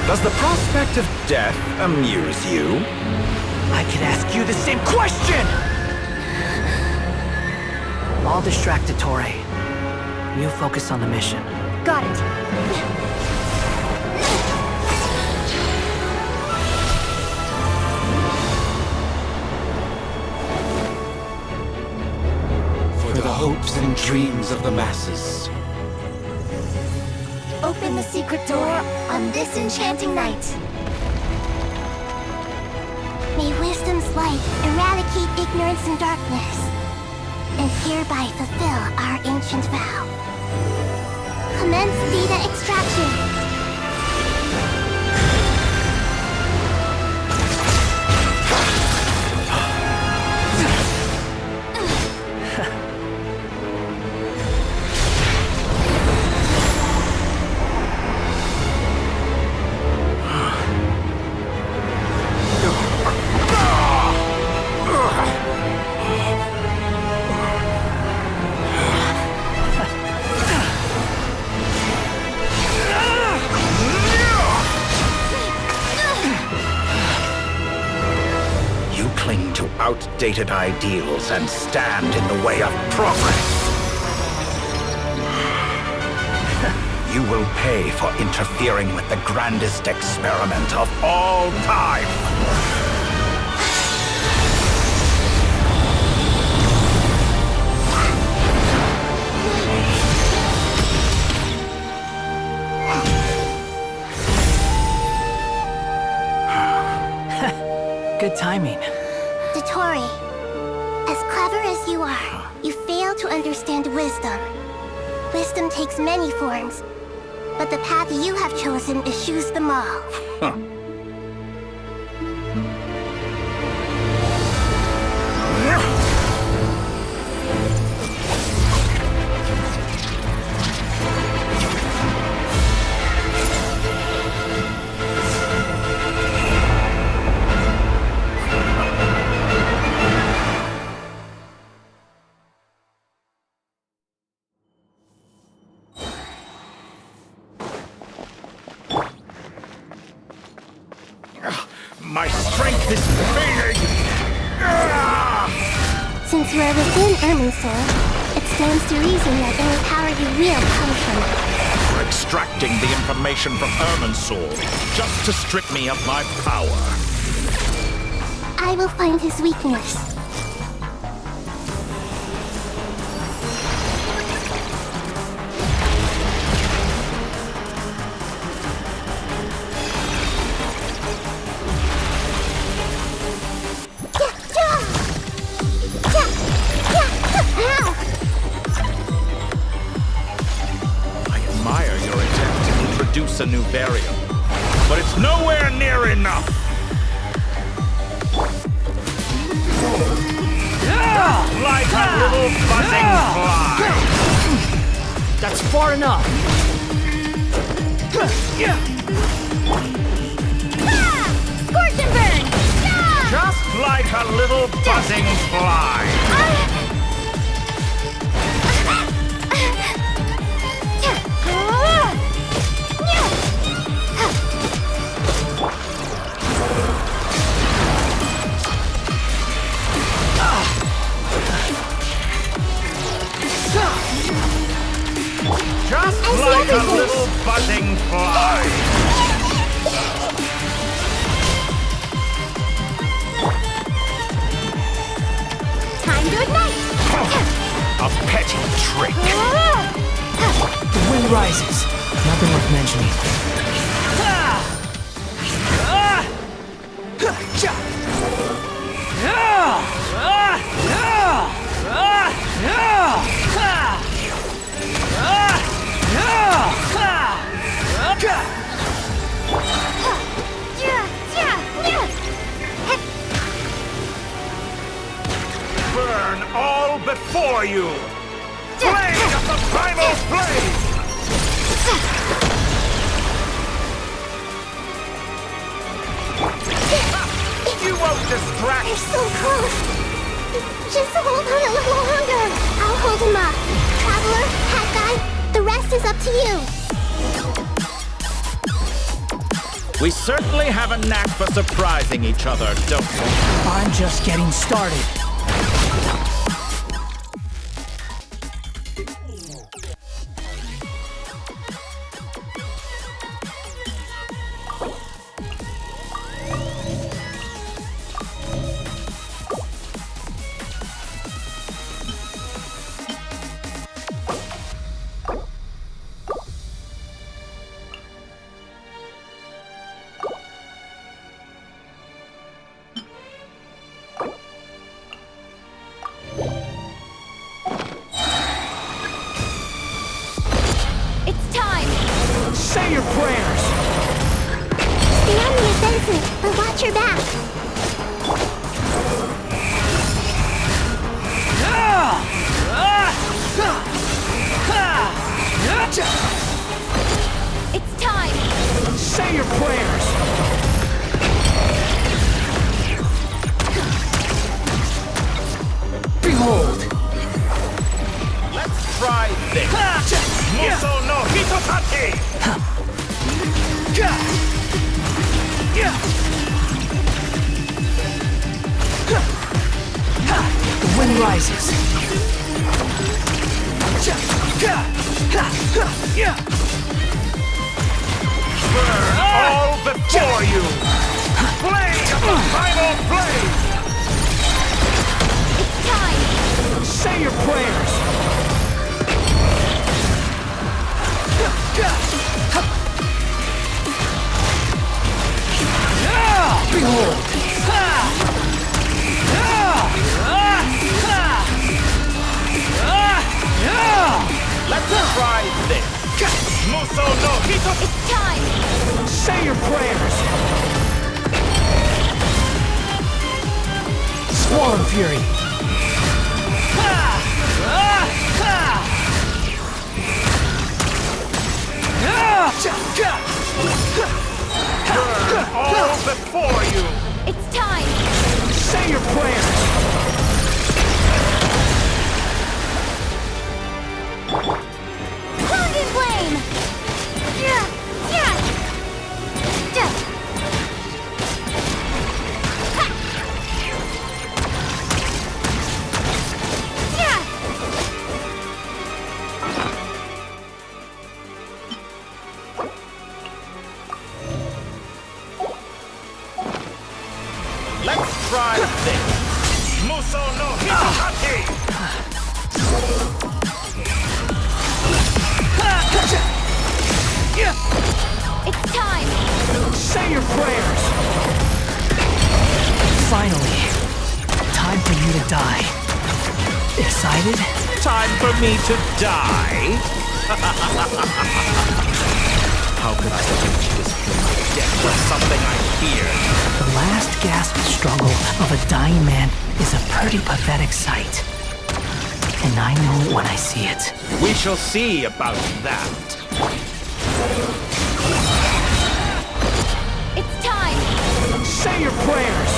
Does the prospect of death amuse you? I can ask you the same question! I'll distract Torre. You focus on the mission. Got it. For the hopes and dreams of the masses. Open the secret door on this enchanting night. May wisdom's light eradicate ignorance and darkness, and hereby fulfill our ancient vow. Commence data extraction. Outdated ideals and stand in the way of progress. You will pay for interfering with the grandest experiment of all time. Good timing. Torre, as clever as you are, you fail to understand wisdom. Wisdom takes many forms, but the path you have chosen eschews them all. Huh. My strength is fading! Since you are within Irminsul, it stands to reason that any power you wield comes from it. For extracting the information from Irminsul, just to strip me of my power. I will find his weakness. A new variant, but it's nowhere near enough. Like a little buzzing fly. That's far enough. Scorch and burn! Just like a little buzzing fly. Just like a little buzzing fly. Time to ignite! A petty trick. The wind rises. Nothing worth mentioning. Burn all before you! Blade of the primal flame! You won't distract! They're so close! Just hold on a little longer! I'll hold him up. Traveler, Hat Guy, the rest is up to you. We certainly have a knack for surprising each other, don't we? I'm just getting started. Say your prayers! The enemy is innocent, but watch your back. It's time! Say your prayers! Behold! Let's try this. Muso no Hitotaki! The wind rises. Burn all before you! Blade of the final blade! It's time! Say your prayers! Behold! Let's try this. Muso no Hito. It's time! Say your prayers! Swarm Fury! Burn all before you! It's time! Say your prayers! Cloud Flame! Yeah! Yeah! Just. Ha! Yeah! Let's try this. Muso no Hitotaki! It's time! Say your prayers! Finally, time for you to die. Excited? Time for me to die? How could I reach this point? Death was something I feared. The last gasp struggle of a dying man is a pretty pathetic sight. And I know it when I see it. We shall see about that. It's time! Say your prayers!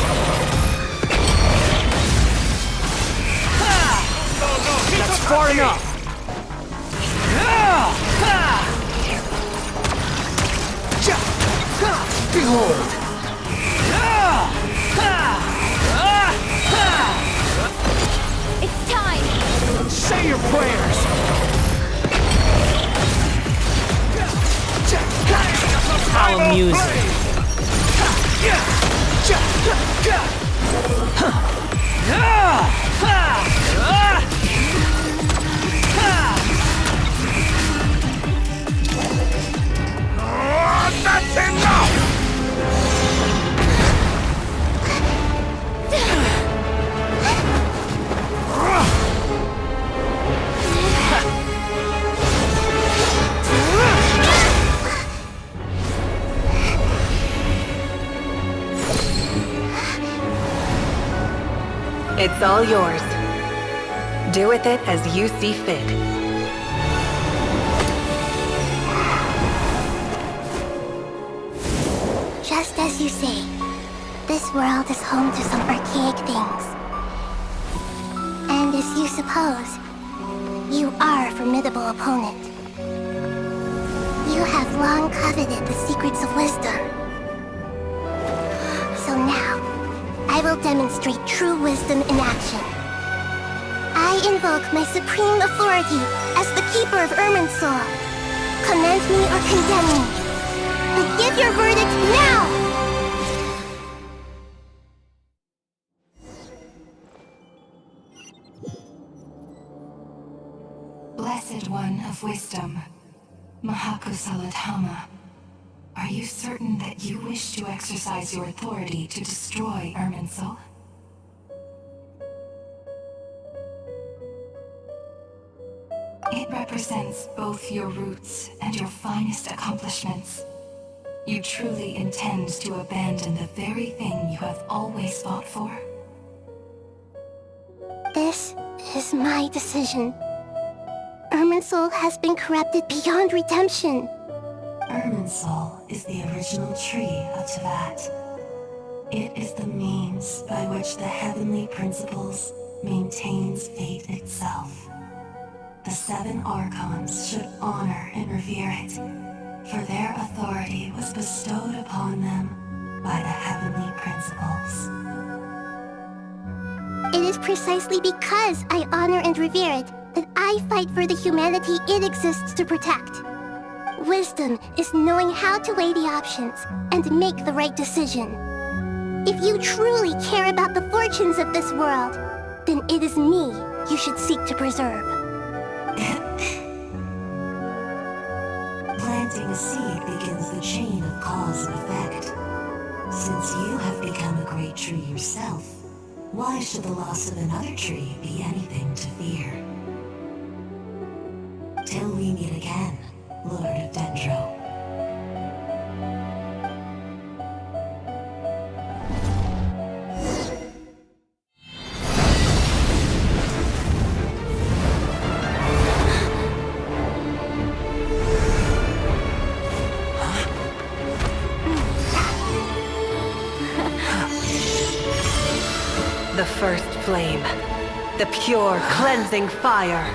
That's far enough! Behold! It's time! Say your prayers! How amusing! That's enough! It's all yours. Do with it as you see fit. Just as you say, this world is home to some archaic things. And as you suppose, you are a formidable opponent. You have long coveted the secrets of wisdom, I will demonstrate true wisdom in action. I invoke my supreme authority as the keeper of Irminsul. Commend me or condemn me. But give your verdict now! Blessed One of Wisdom, Mahakusaladhama, are you certain that you wish to exercise your authority to destroy Irminsul? It represents both your roots and your finest accomplishments. You truly intend to abandon the very thing you have always fought for? This is my decision. Irminsul has been corrupted beyond redemption. Irminsul is the original tree of Teyvat. It is the means by which the heavenly principles maintains fate itself. The 7 Archons should honor and revere it, for their authority was bestowed upon them by the heavenly principles. It is precisely because I honor and revere it that I fight for the humanity it exists to protect. Wisdom is knowing how to weigh the options and make the right decision. If you truly care about the fortunes of this world, then it is me you should seek to preserve. Planting a seed begins the chain of cause and effect. Since you have become a great tree yourself, why should the loss of another tree be anything to fear? Till we meet again, Lord of Dendro. The first flame. The pure, cleansing fire.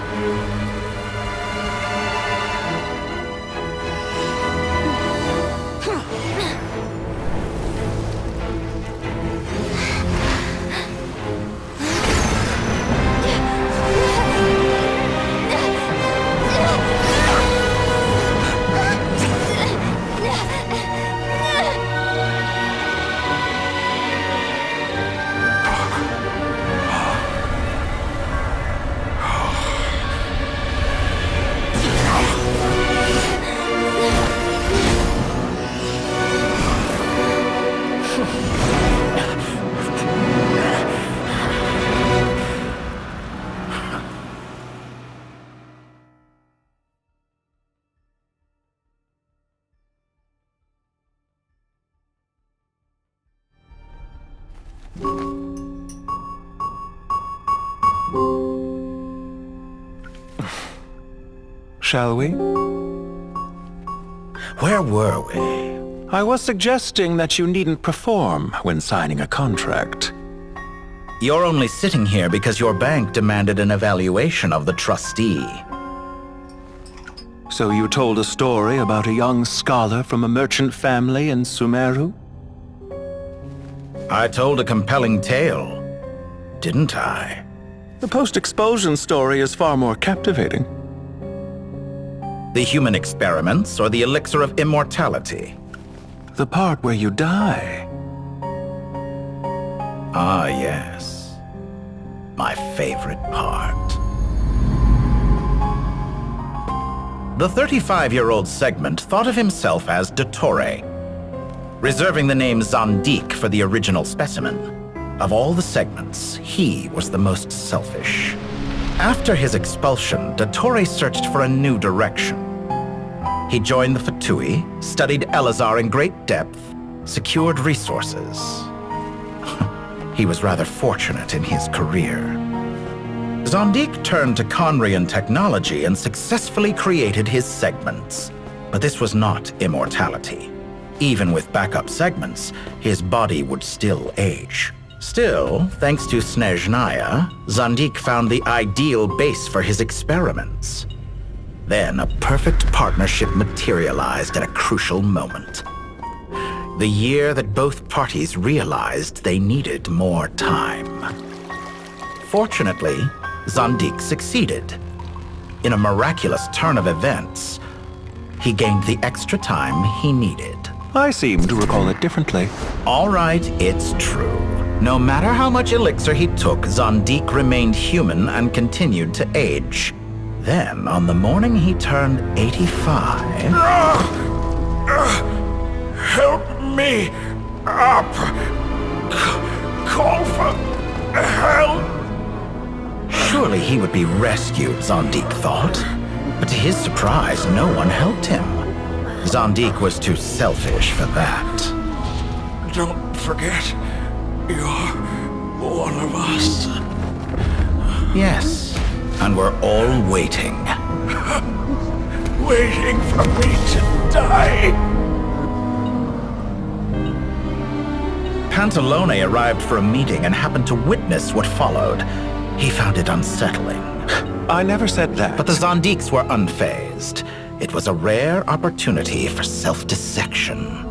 Shall we? Where were we? I was suggesting that you needn't perform when signing a contract. You're only sitting here because your bank demanded an evaluation of the trustee. So you told a story about a young scholar from a merchant family in Sumeru? I told a compelling tale, didn't I? The post-expulsion story is far more captivating. The human experiments or the elixir of immortality? The part where you die. Ah, yes. My favorite part. The 35-year-old segment thought of himself as Dottore, reserving the name Zandik for the original specimen. Of all the segments, he was the most selfish. After his expulsion, Dottore searched for a new direction. He joined the Fatui, studied Elazar in great depth, secured resources. He was rather fortunate in his career. Zandik turned to Conrian technology and successfully created his segments. But this was not immortality. Even with backup segments, his body would still age. Still, thanks to Snezhnaya, Zandik found the ideal base for his experiments. Then a perfect partnership materialized at a crucial moment. The year that both parties realized they needed more time. Fortunately, Zandik succeeded. In a miraculous turn of events, he gained the extra time he needed. I seem to recall it differently. All right, it's true. No matter how much elixir he took, Zandik remained human and continued to age. Then, on the morning he turned 85... Help me up! Call for help! Surely he would be rescued, Zandik thought. But to his surprise, no one helped him. Zandik was too selfish for that. Don't forget, you're one of us. Yes, and we're all waiting. Waiting for me to die. Pantalone arrived for a meeting and happened to witness what followed. He found it unsettling. I never said that. But the Zandiks were unfazed. It was a rare opportunity for self-dissection.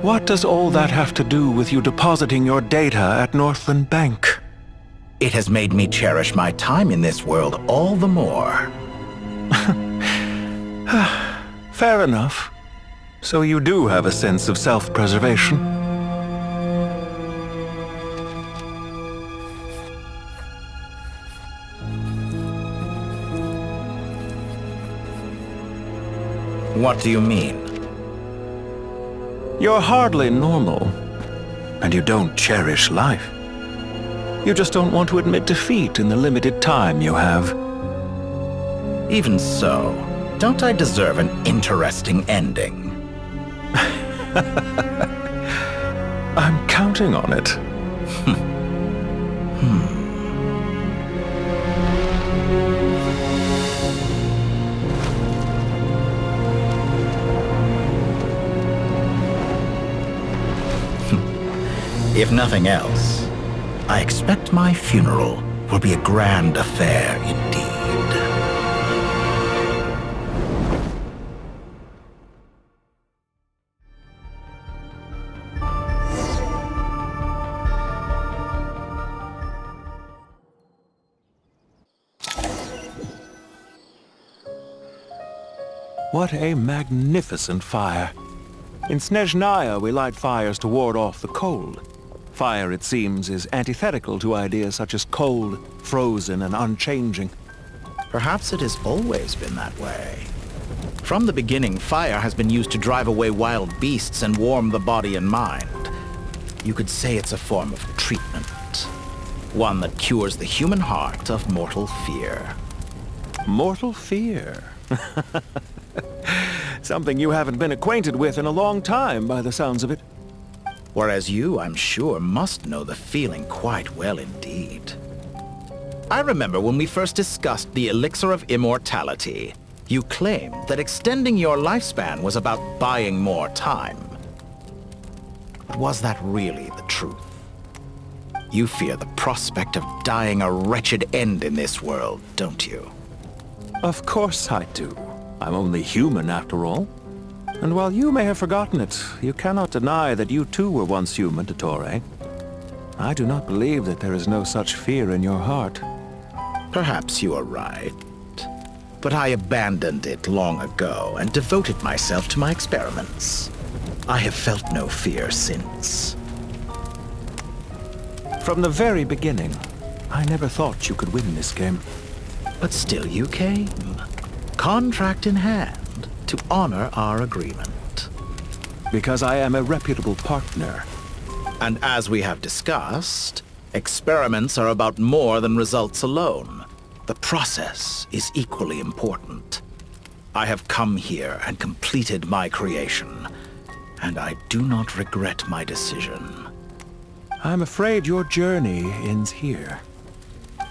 What does all that have to do with you depositing your data at Northland Bank? It has made me cherish my time in this world all the more. Fair enough. So you do have a sense of self-preservation. What do you mean? You're hardly normal. And you don't cherish life. You just don't want to admit defeat in the limited time you have. Even so, don't I deserve an interesting ending? I'm counting on it. If nothing else, I expect my funeral will be a grand affair indeed. What a magnificent fire. In Snezhnaya, we light fires to ward off the cold. Fire, it seems, is antithetical to ideas such as cold, frozen, and unchanging. Perhaps it has always been that way. From the beginning, fire has been used to drive away wild beasts and warm the body and mind. You could say it's a form of treatment. One that cures the human heart of mortal fear. Mortal fear? Something you haven't been acquainted with in a long time, by the sounds of it. Whereas you, I'm sure, must know the feeling quite well indeed. I remember when we first discussed the elixir of immortality. You claimed that extending your lifespan was about buying more time. But was that really the truth? You fear the prospect of dying a wretched end in this world, don't you? Of course I do. I'm only human, after all. And while you may have forgotten it, you cannot deny that you too were once human, Dottore. I do not believe that there is no such fear in your heart. Perhaps you are right. But I abandoned it long ago and devoted myself to my experiments. I have felt no fear since. From the very beginning, I never thought you could win this game. But still you came. Contract in hand, to honor our agreement. Because I am a reputable partner. And as we have discussed, experiments are about more than results alone. The process is equally important. I have come here and completed my creation, and I do not regret my decision. I'm afraid your journey ends here.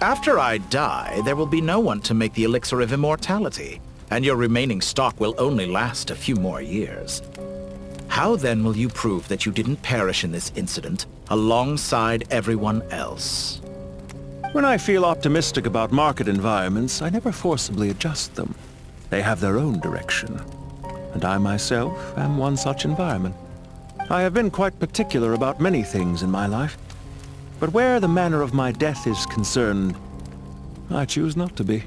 After I die, there will be no one to make the elixir of immortality, and your remaining stock will only last a few more years. How then will you prove that you didn't perish in this incident alongside everyone else? When I feel optimistic about market environments, I never forcibly adjust them. They have their own direction, and I myself am one such environment. I have been quite particular about many things in my life, but where the manner of my death is concerned, I choose not to be.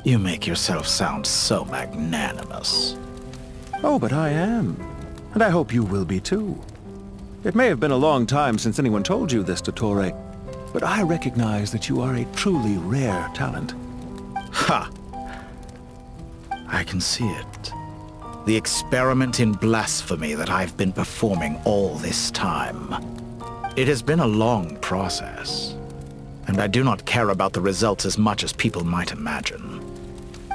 You make yourself sound so magnanimous. Oh, but I am, and I hope you will be too. It may have been a long time since anyone told you this, Dottore, but I recognize that you are a truly rare talent. Ha! I can see it. The experiment in blasphemy that I've been performing all this time. It has been a long process, and I do not care about the results as much as people might imagine.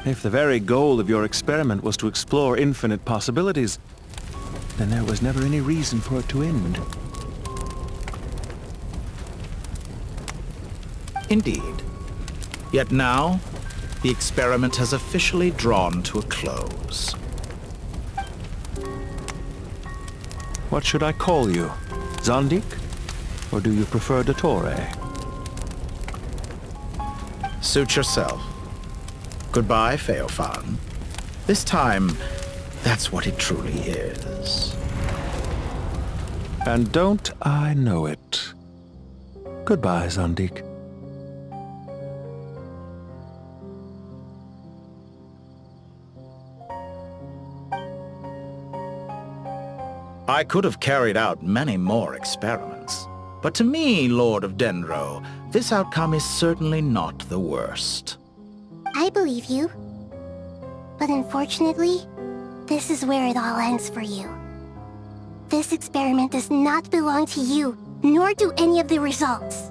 If the very goal of your experiment was to explore infinite possibilities, then there was never any reason for it to end. Indeed. Yet now, the experiment has officially drawn to a close. What should I call you? Zandik? Or do you prefer Dottore? Suit yourself. Goodbye, Feofan. This time, that's what it truly is. And don't I know it? Goodbye, Zandik. I could have carried out many more experiments, but to me, Lord of Dendro, this outcome is certainly not the worst. I believe you. But unfortunately, this is where it all ends for you. This experiment does not belong to you, nor do any of the results.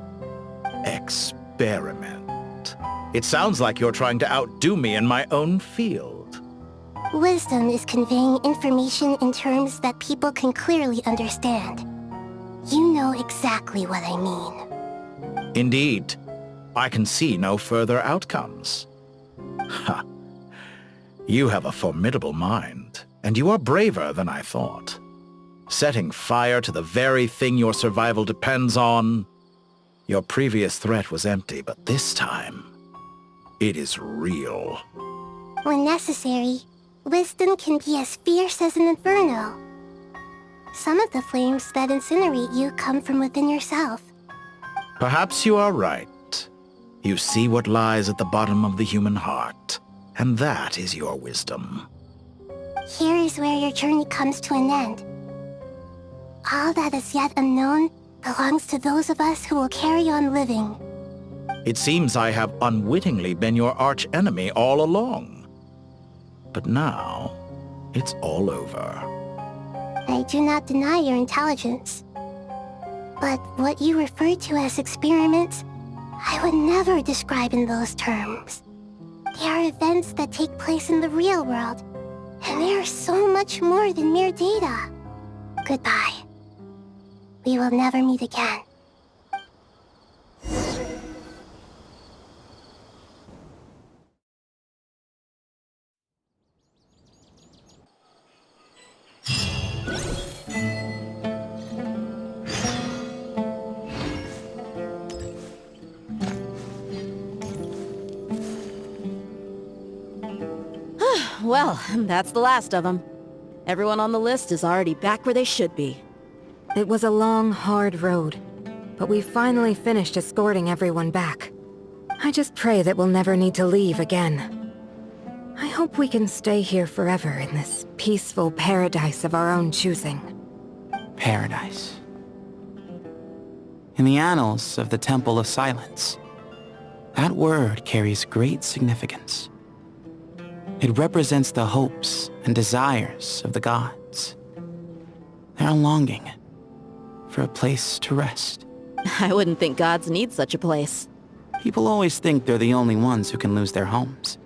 Experiment. It sounds like you're trying to outdo me in my own field. Wisdom is conveying information in terms that people can clearly understand. You know exactly what I mean. Indeed. I can see no further outcomes. Ha. You have a formidable mind, and you are braver than I thought. Setting fire to the very thing your survival depends on. Your previous threat was empty, but this time, it is real. When necessary, wisdom can be as fierce as an inferno. Some of the flames that incinerate you come from within yourself. Perhaps you are right. You see what lies at the bottom of the human heart, and that is your wisdom. Here is where your journey comes to an end. All that is yet unknown belongs to those of us who will carry on living. It seems I have unwittingly been your arch-enemy all along. But now, it's all over. I do not deny your intelligence. But what you refer to as experiments, I would never describe in those terms. They are events that take place in the real world, and they are so much more than mere data. Goodbye. We will never meet again. Well, that's the last of them. Everyone on the list is already back where they should be. It was a long, hard road, but we finally finished escorting everyone back. I just pray that we'll never need to leave again. I hope we can stay here forever in this peaceful paradise of our own choosing. Paradise. In the annals of the Temple of Silence, that word carries great significance. It represents the hopes and desires of the gods. Their longing for a place to rest. I wouldn't think gods need such a place. People always think they're the only ones who can lose their homes.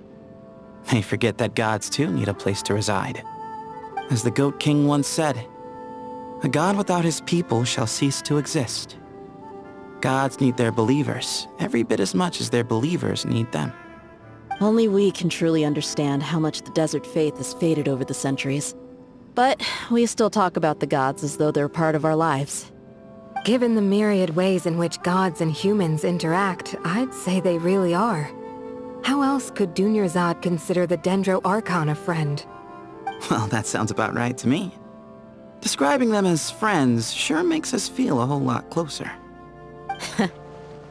They forget that gods too need a place to reside. As the Goat King once said, "A god without his people shall cease to exist." Gods need their believers every bit as much as their believers need them. Only we can truly understand how much the desert faith has faded over the centuries. But we still talk about the gods as though they're part of our lives. Given the myriad ways in which gods and humans interact, I'd say they really are. How else could Dunyarzad consider the Dendro Archon a friend? Well, that sounds about right to me. Describing them as friends sure makes us feel a whole lot closer.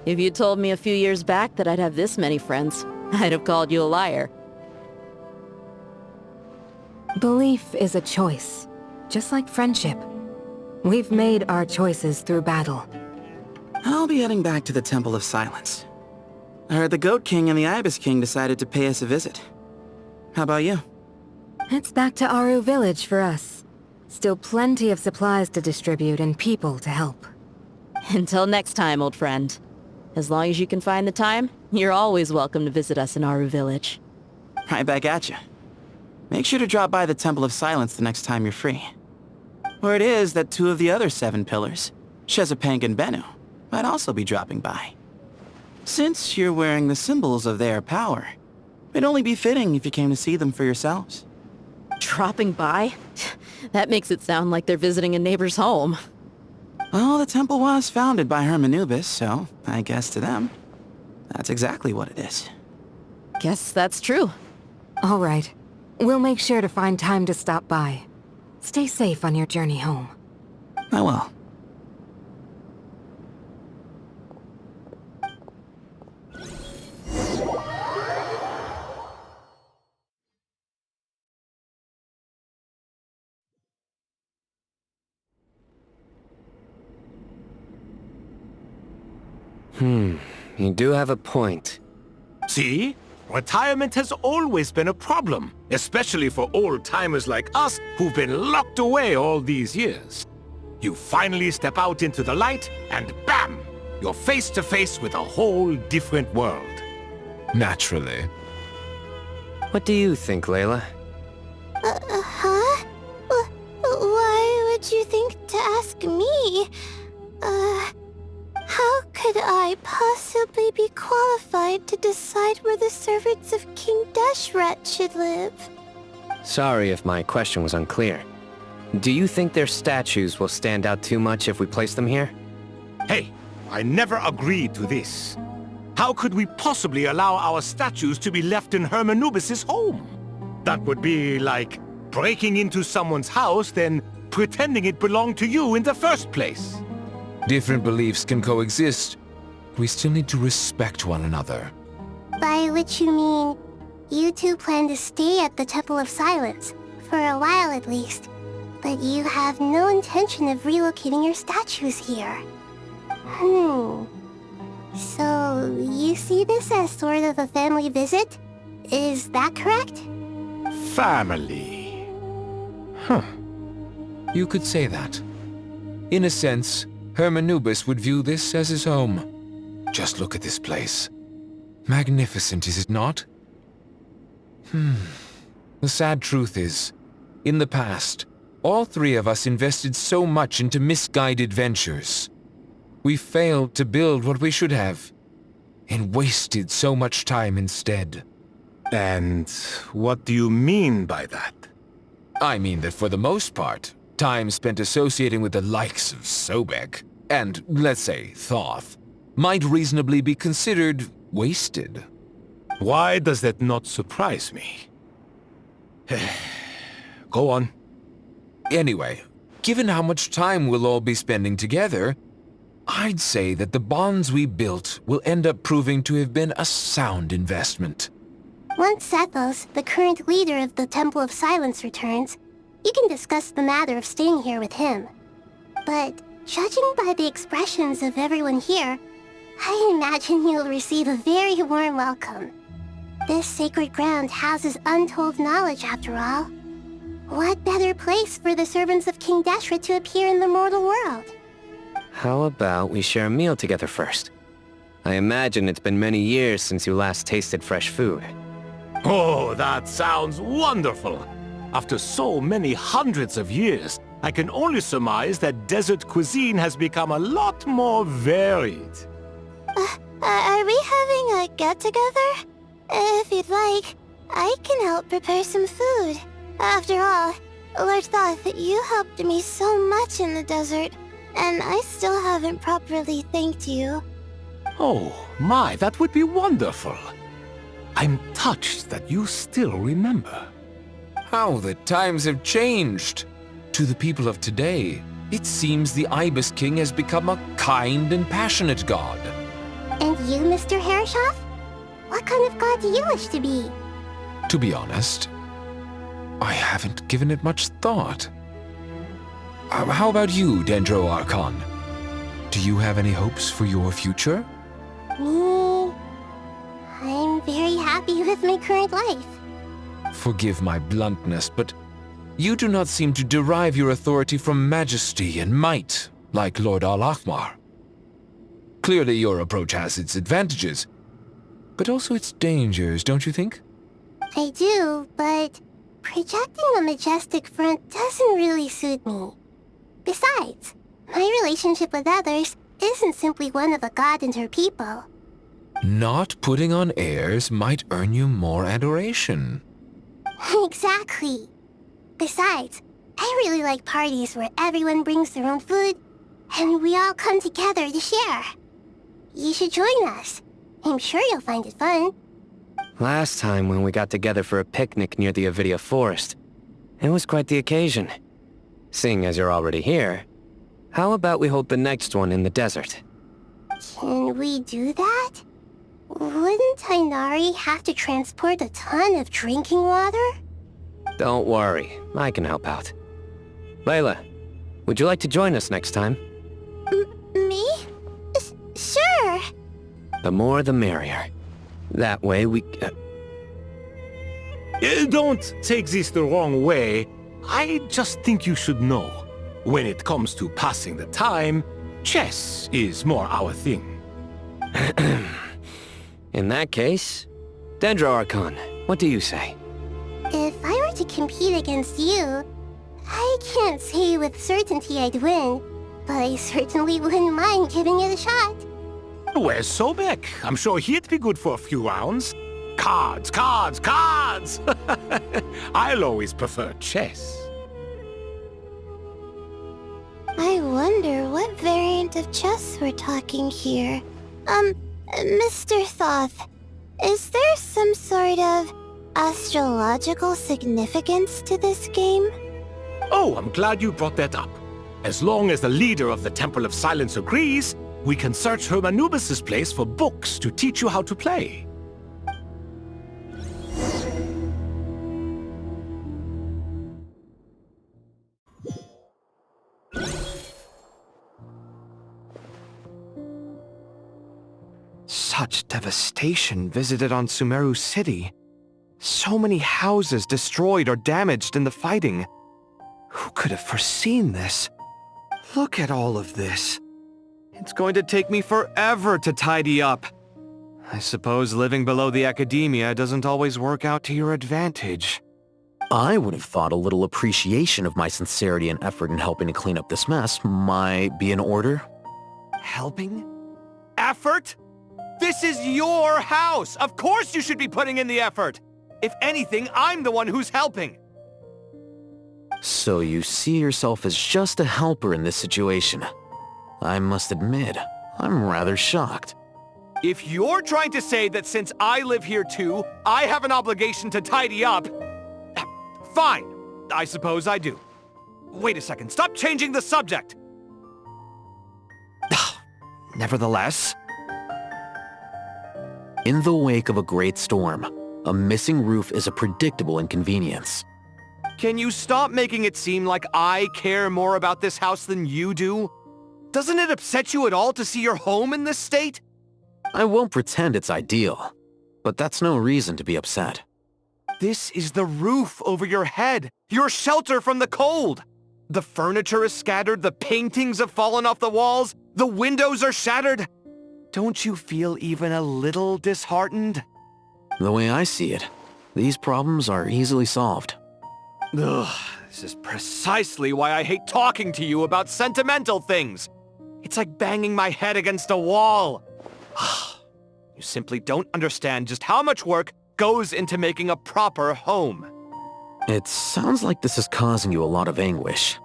If you told me a few years back that I'd have this many friends, I'd have called you a liar. Belief is a choice, just like friendship. We've made our choices through battle. I'll be heading back to the Temple of Silence. I heard the Goat King and the Ibis King decided to pay us a visit. How about you? It's back to Aru Village for us. Still plenty of supplies to distribute and people to help. Until next time, old friend. As long as you can find the time, you're always welcome to visit us in Aru Village. Right back at you. Make sure to drop by the Temple of Silence the next time you're free. Word is that 2 of the other 7 pillars, Shezapank and Bennu, might also be dropping by. Since you're wearing the symbols of their power, it'd only be fitting if you came to see them for yourselves. Dropping by? That makes it sound like they're visiting a neighbor's home. Well, the temple was founded by Hermanubis, so I guess to them, that's exactly what it is. Guess that's true. All right. We'll make sure to find time to stop by. Stay safe on your journey home. I will. You do have a point. See? Retirement has always been a problem, especially for old-timers like us who've been locked away all these years. You finally step out into the light, and bam! You're face to face with a whole different world. Naturally. What do you think, Layla? Huh? Why would you think to ask me? How could I possibly be qualified to decide where the servants of King Deshret should live? Sorry if my question was unclear. Do you think their statues will stand out too much if we place them here? Hey, I never agreed to this. How could we possibly allow our statues to be left in Hermanubis' home? That would be like breaking into someone's house, then pretending it belonged to you in the first place. Different beliefs can coexist. We still need to respect one another. By which you mean, you two plan to stay at the Temple of Silence, for a while at least. But you have no intention of relocating your statues here. So, you see this as sort of a family visit? Is that correct? Family. You could say that. In a sense, Hermanubis would view this as his home. Just look at this place. Magnificent, is it not? The sad truth is, in the past, all 3 of us invested so much into misguided ventures. We failed to build what we should have, and wasted so much time instead. And what do you mean by that? I mean that for the most part, time spent associating with the likes of Sobek, and, let's say, Thoth, might reasonably be considered wasted. Why does that not surprise me? Go on. Anyway, given how much time we'll all be spending together, I'd say that the bonds we built will end up proving to have been a sound investment. Once Sethos, the current leader of the Temple of Silence, returns, you can discuss the matter of staying here with him. But judging by the expressions of everyone here, I imagine you'll receive a very warm welcome. This sacred ground houses untold knowledge, after all. What better place for the servants of King Deshret to appear in the mortal world? How about we share a meal together first? I imagine it's been many years since you last tasted fresh food. Oh, that sounds wonderful! After so many hundreds of years, I can only surmise that desert cuisine has become a lot more varied. Are we having a get-together? If you'd like, I can help prepare some food. After all, Lord Thoth, you helped me so much in the desert, and I still haven't properly thanked you. Oh, my, that would be wonderful. I'm touched that you still remember. How the times have changed! To the people of today, it seems the Ibis King has become a kind and passionate god. And you, Mr. Herreshoff? What kind of god do you wish to be? To be honest, I haven't given it much thought. How about you, Dendro Archon? Do you have any hopes for your future? Me? I'm very happy with my current life. Forgive my bluntness, but you do not seem to derive your authority from majesty and might, like Lord Al-Ahmar. Clearly your approach has its advantages, but also its dangers, don't you think? I do, but projecting a majestic front doesn't really suit me. Besides, my relationship with others isn't simply one of a god and her people. Not putting on airs might earn you more adoration. Exactly. Besides, I really like parties where everyone brings their own food, and we all come together to share. You should join us. I'm sure you'll find it fun. Last time when we got together for a picnic near the Avidia Forest, it was quite the occasion. Seeing as you're already here, how about we hold the next one in the desert? Can we do that? Wouldn't Tainari have to transport a ton of drinking water? Don't worry, I can help out. Layla, would you like to join us next time? Me? Sure. The more the merrier. That way we... Don't take this the wrong way. I just think you should know. When it comes to passing the time, chess is more our thing. In that case, Dendro Archon, what do you say? If I were to compete against you, I can't say with certainty I'd win, but I certainly wouldn't mind giving it a shot. Where's Sobek? I'm sure he'd be good for a few rounds. Cards, cards, cards! I'll always prefer chess. I wonder what variant of chess we're talking here. Mr. Thoth, is there some sort of astrological significance to this game? Oh, I'm glad you brought that up. As long as the leader of the Temple of Silence agrees, we can search Hermanubis' place for books to teach you how to play. Such devastation visited on Sumeru City. So many houses destroyed or damaged in the fighting. Who could have foreseen this? Look at all of this. It's going to take me forever to tidy up. I suppose living below the academia doesn't always work out to your advantage. I would have thought a little appreciation of my sincerity and effort in helping to clean up this mess might be in order. Helping? Effort? This is your house! Of course you should be putting in the effort! If anything, I'm the one who's helping! So you see yourself as just a helper in this situation. I must admit, I'm rather shocked. If you're trying to say that since I live here too, I have an obligation to tidy up, fine, I suppose I do. Wait a second, stop changing the subject! Nevertheless... In the wake of a great storm, a missing roof is a predictable inconvenience. Can you stop making it seem like I care more about this house than you do? Doesn't it upset you at all to see your home in this state? I won't pretend it's ideal, but that's no reason to be upset. This is the roof over your head, your shelter from the cold. The furniture is scattered, the paintings have fallen off the walls, the windows are shattered. Don't you feel even a little disheartened? The way I see it, these problems are easily solved. Ugh, this is precisely why I hate talking to you about sentimental things. It's like banging my head against a wall. You simply don't understand just how much work goes into making a proper home. It sounds like this is causing you a lot of anguish.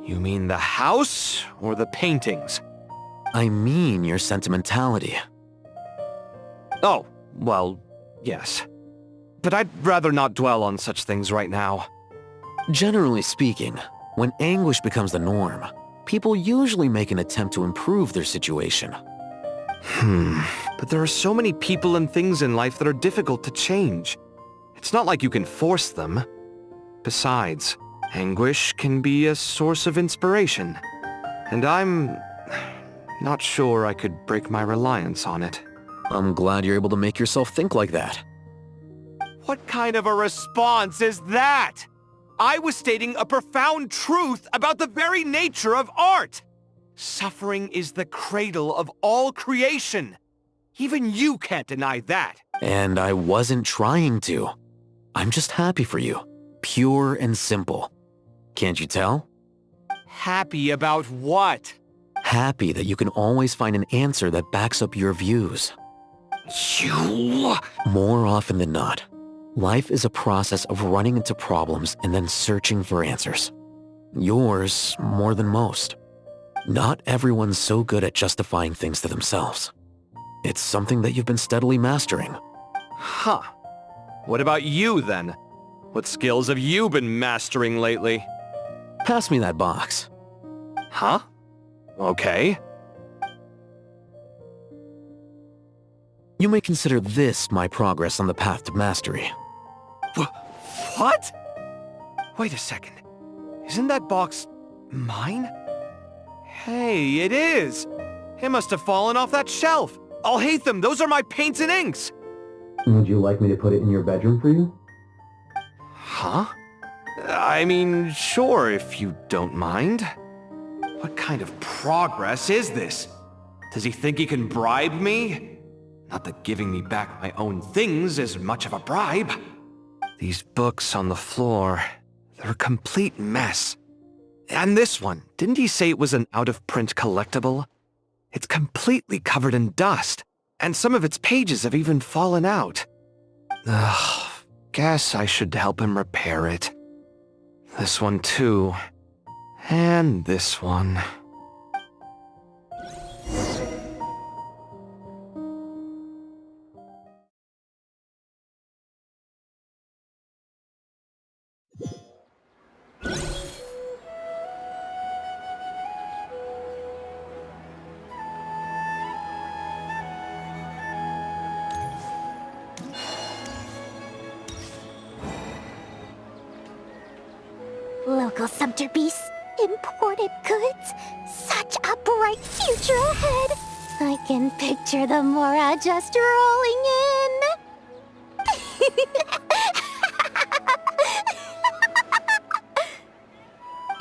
You mean the house or the paintings? I mean your sentimentality. Oh, well, Yes. But I'd rather not dwell on such things right now. Generally speaking, when anguish becomes the norm, people usually make an attempt to improve their situation. But there are so many people and things in life that are difficult to change. It's not like you can force them. Besides, anguish can be a source of inspiration. And I'm not sure I could break my reliance on it. I'm glad you're able to make yourself think like that. What kind of a response is that? I was stating a profound truth about the very nature of art. Suffering is the cradle of all creation. Even you can't deny that. And I wasn't trying to. I'm just happy for you. Pure and simple. Can't you tell? Happy about what? Happy that you can always find an answer that backs up your views. You... More often than not, life is a process of running into problems and then searching for answers. Yours more than most. Not everyone's so good at justifying things to themselves. It's something that you've been steadily mastering. Huh. What about you, then? What skills have you been mastering lately? Pass me that box. Huh? Okay. You may consider this my progress on the path to mastery. What? Wait a second. Isn't that box mine? Hey, it is! It must have fallen off that shelf! I'll hate them! Those are my paints and inks! Would you like me to put it in your bedroom for you? Huh? I mean, sure, if you don't mind. What kind of progress is this? Does he think he can bribe me? Not that giving me back my own things is much of a bribe. These books on the floor, they're a complete mess. And this one, didn't he say it was an out-of-print collectible? It's completely covered in dust, and some of its pages have even fallen out. Ugh, guess I should help him repair it. This one too. And this one. Local subter beasts, imported goods, such a bright future ahead. I can picture the Mora just rolling in.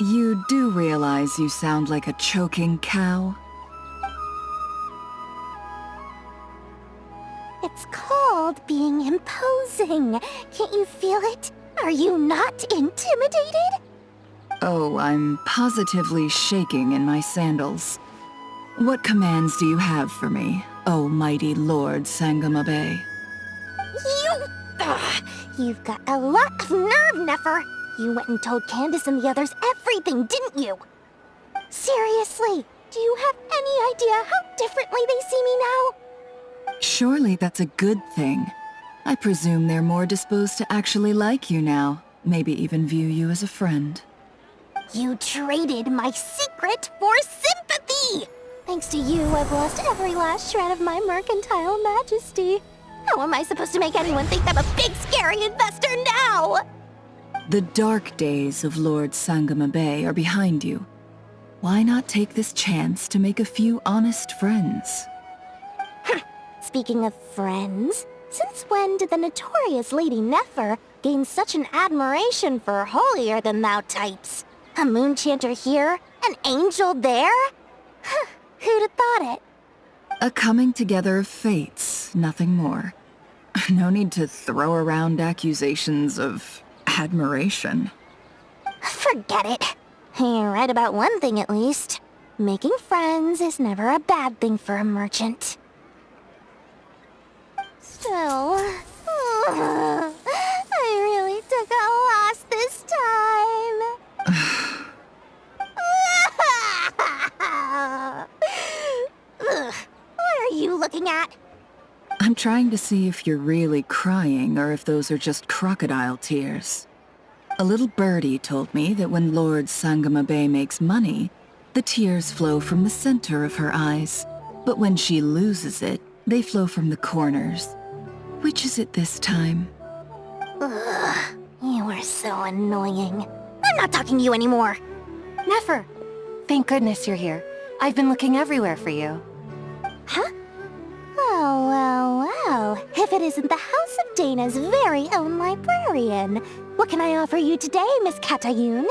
You do realize you sound like a choking cow? It's called being imposing. Can't you feel it? Are you not intimidated? Oh, I'm positively shaking in my sandals. What commands do you have for me, oh mighty Lord Sangama Bay? You've got a lot of nerve, Nefer. You went and told Candace and the others everything, didn't you? Seriously, do you have any idea how differently they see me now? Surely that's a good thing. I presume they're more disposed to actually like you now, maybe even view you as a friend. You traded my secret for sympathy! Thanks to you, I've lost every last shred of my mercantile majesty. How am I supposed to make anyone think I'm a big, scary investor now? The dark days of Lord Sangama Bay are behind you. Why not take this chance to make a few honest friends? Speaking of friends, since when did the notorious Lady Nefer gain such an admiration for holier-than-thou types? A moon chanter here? An angel there? Who'd have thought it? A coming together of fates, nothing more. No need to throw around accusations of admiration. Forget it. You're right about one thing at least. Making friends is never a bad thing for a merchant. Still, I really took a loss this time. What are you looking at? I'm trying to see if you're really crying or if those are just crocodile tears. A little birdie told me that when Lord Sangamabe makes money, the tears flow from the center of her eyes. But when she loses it, they flow from the corners. Which is it this time? Ugh, you are so annoying. I'm not talking to you anymore. Nefer! Thank goodness you're here. I've been looking everywhere for you. Huh? Well. If it isn't the House of Dana's very own librarian. What can I offer you today, Miss Katayun?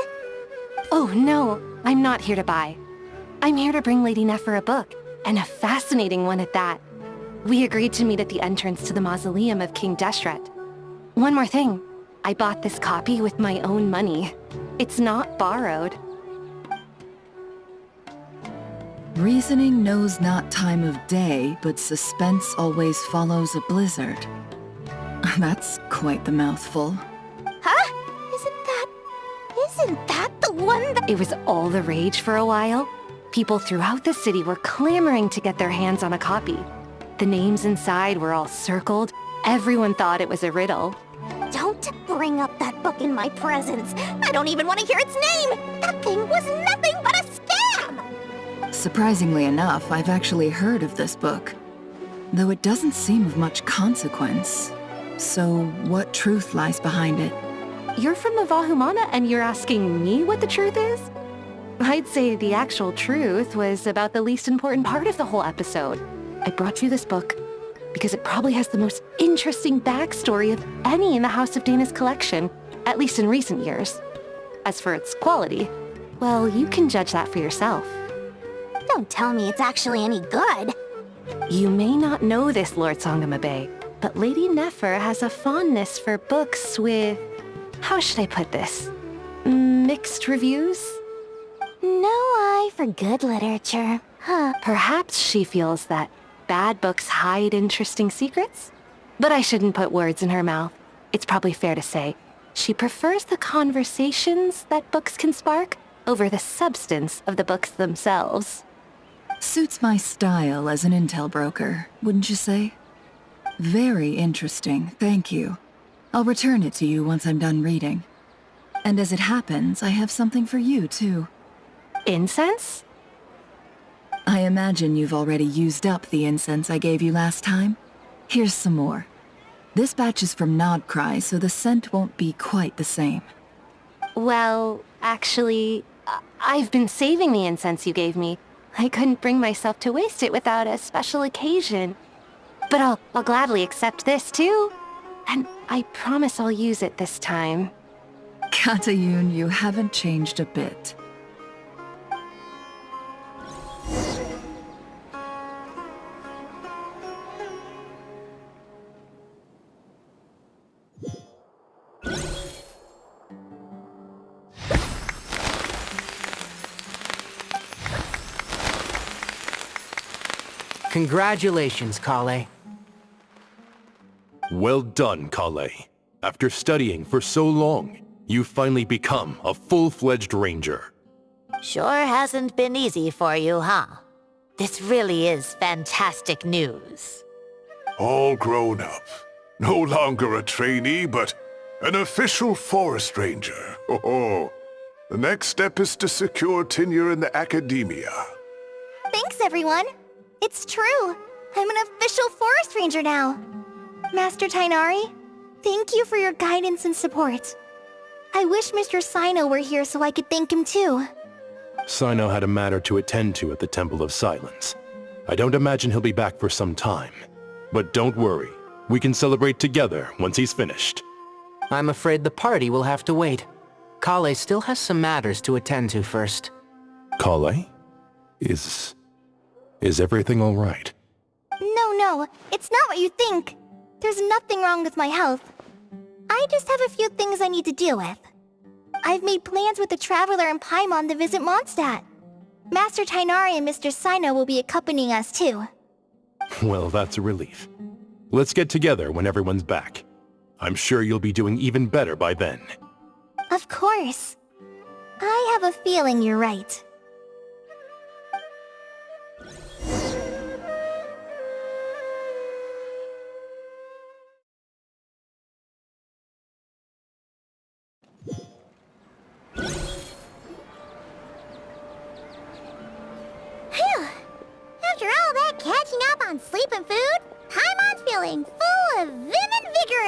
Oh, no. I'm not here to buy. I'm here to bring Lady Nefer a book, and a fascinating one at that. We agreed to meet at the entrance to the mausoleum of King Deshret. One more thing. I bought this copy with my own money. It's not borrowed. Reasoning knows not time of day, but suspense always follows a blizzard. That's quite the mouthful. Huh? Isn't that the one that— It was all the rage for a while. People throughout the city were clamoring to get their hands on a copy. The names inside were all circled. Everyone thought it was a riddle. Don't bring up that book in my presence. I don't even want to hear its name. That thing was nothing but a scam. Surprisingly enough, I've actually heard of this book, though it doesn't seem of much consequence. So, what truth lies behind it? You're from the Vahumana and you're asking me what the truth is? I'd say the actual truth was about the least important part of the whole episode. I brought you this book because it probably has the most interesting backstory of any in the House of Dana's collection, at least in recent years. As for its quality, well, you can judge that for yourself. Don't tell me it's actually any good. You may not know this, Lord Sangamabe, but Lady Nefer has a fondness for books with— how should I put this? Mixed reviews? No eye for good literature, huh? Perhaps she feels that bad books hide interesting secrets? But I shouldn't put words in her mouth. It's probably fair to say she prefers the conversations that books can spark over the substance of the books themselves. Suits my style as an intel broker, wouldn't you say? Very interesting, thank you. I'll return it to you once I'm done reading. And as it happens, I have something for you, too. Incense? I imagine you've already used up the incense I gave you last time. Here's some more. This batch is from Nodcry, so the scent won't be quite the same. Well, actually, I've been saving the incense you gave me. I couldn't bring myself to waste it without a special occasion. But I'll gladly accept this, too. And I promise I'll use it this time. Katayun, you haven't changed a bit. Congratulations, Kale. Well done, Kale. After studying for so long, you've finally become a full-fledged ranger. Sure hasn't been easy for you, huh? This really is fantastic news. All grown up. No longer a trainee, but an official forest ranger. Oh, the next step is to secure tenure in the academia. Thanks, everyone. It's true. I'm an official forest ranger now. Master Tainari, thank you for your guidance and support. I wish Mr. Sino were here so I could thank him too. Sino had a matter to attend to at the Temple of Silence. I don't imagine he'll be back for some time. But don't worry, we can celebrate together once he's finished. I'm afraid the party will have to wait. Kale still has some matters to attend to first. Kale? Is everything all right? No, it's not what you think. There's nothing wrong with my health. I just have a few things I need to deal with. I've made plans with the Traveler and Paimon to visit Mondstadt. Master Tainari and Mr. Sino will be accompanying us too. Well, that's a relief. Let's get together when everyone's back. I'm sure you'll be doing even better by then. Of course. I have a feeling you're right.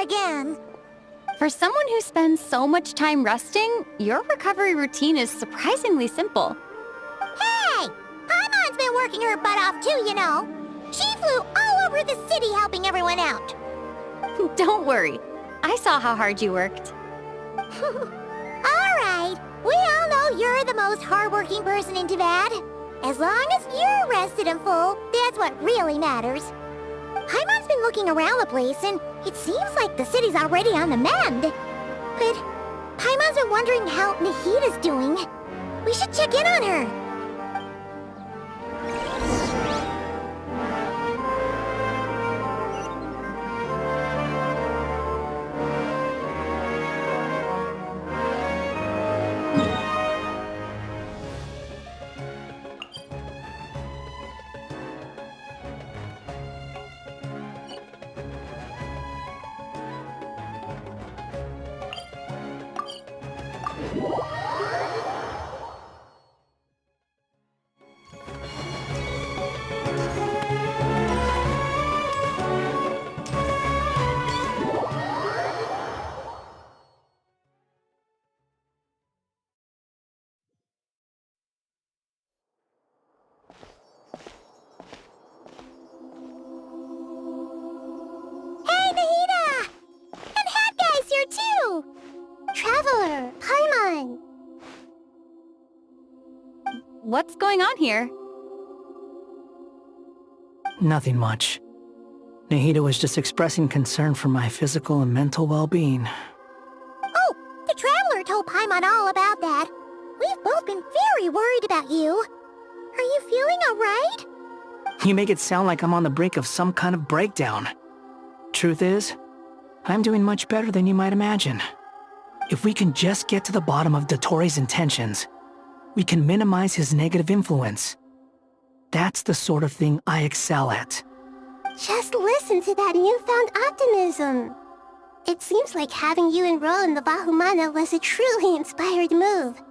again. For someone who spends so much time resting, your recovery routine is surprisingly simple. Hey! Paimon's been working her butt off too, you know. She flew all over the city helping everyone out. Don't worry. I saw how hard you worked. Alright, we all know you're the most hardworking person in Teyvat. As long as you're rested and full, that's what really matters. Paimon's been looking around the place, and it seems like the city's already on the mend. But Paimon's been wondering how Nahida's doing. We should check in on her. Traveler, Paimon! What's going on here? Nothing much. Nahida was just expressing concern for my physical and mental well-being. Oh, the Traveler told Paimon all about that. We've both been very worried about you. Are you feeling alright? You make it sound like I'm on the brink of some kind of breakdown. Truth is, I'm doing much better than you might imagine. If we can just get to the bottom of Dottoro's intentions, we can minimize his negative influence. That's the sort of thing I excel at. Just listen to that newfound optimism. It seems like having you enroll in the Vahumana was a truly inspired move.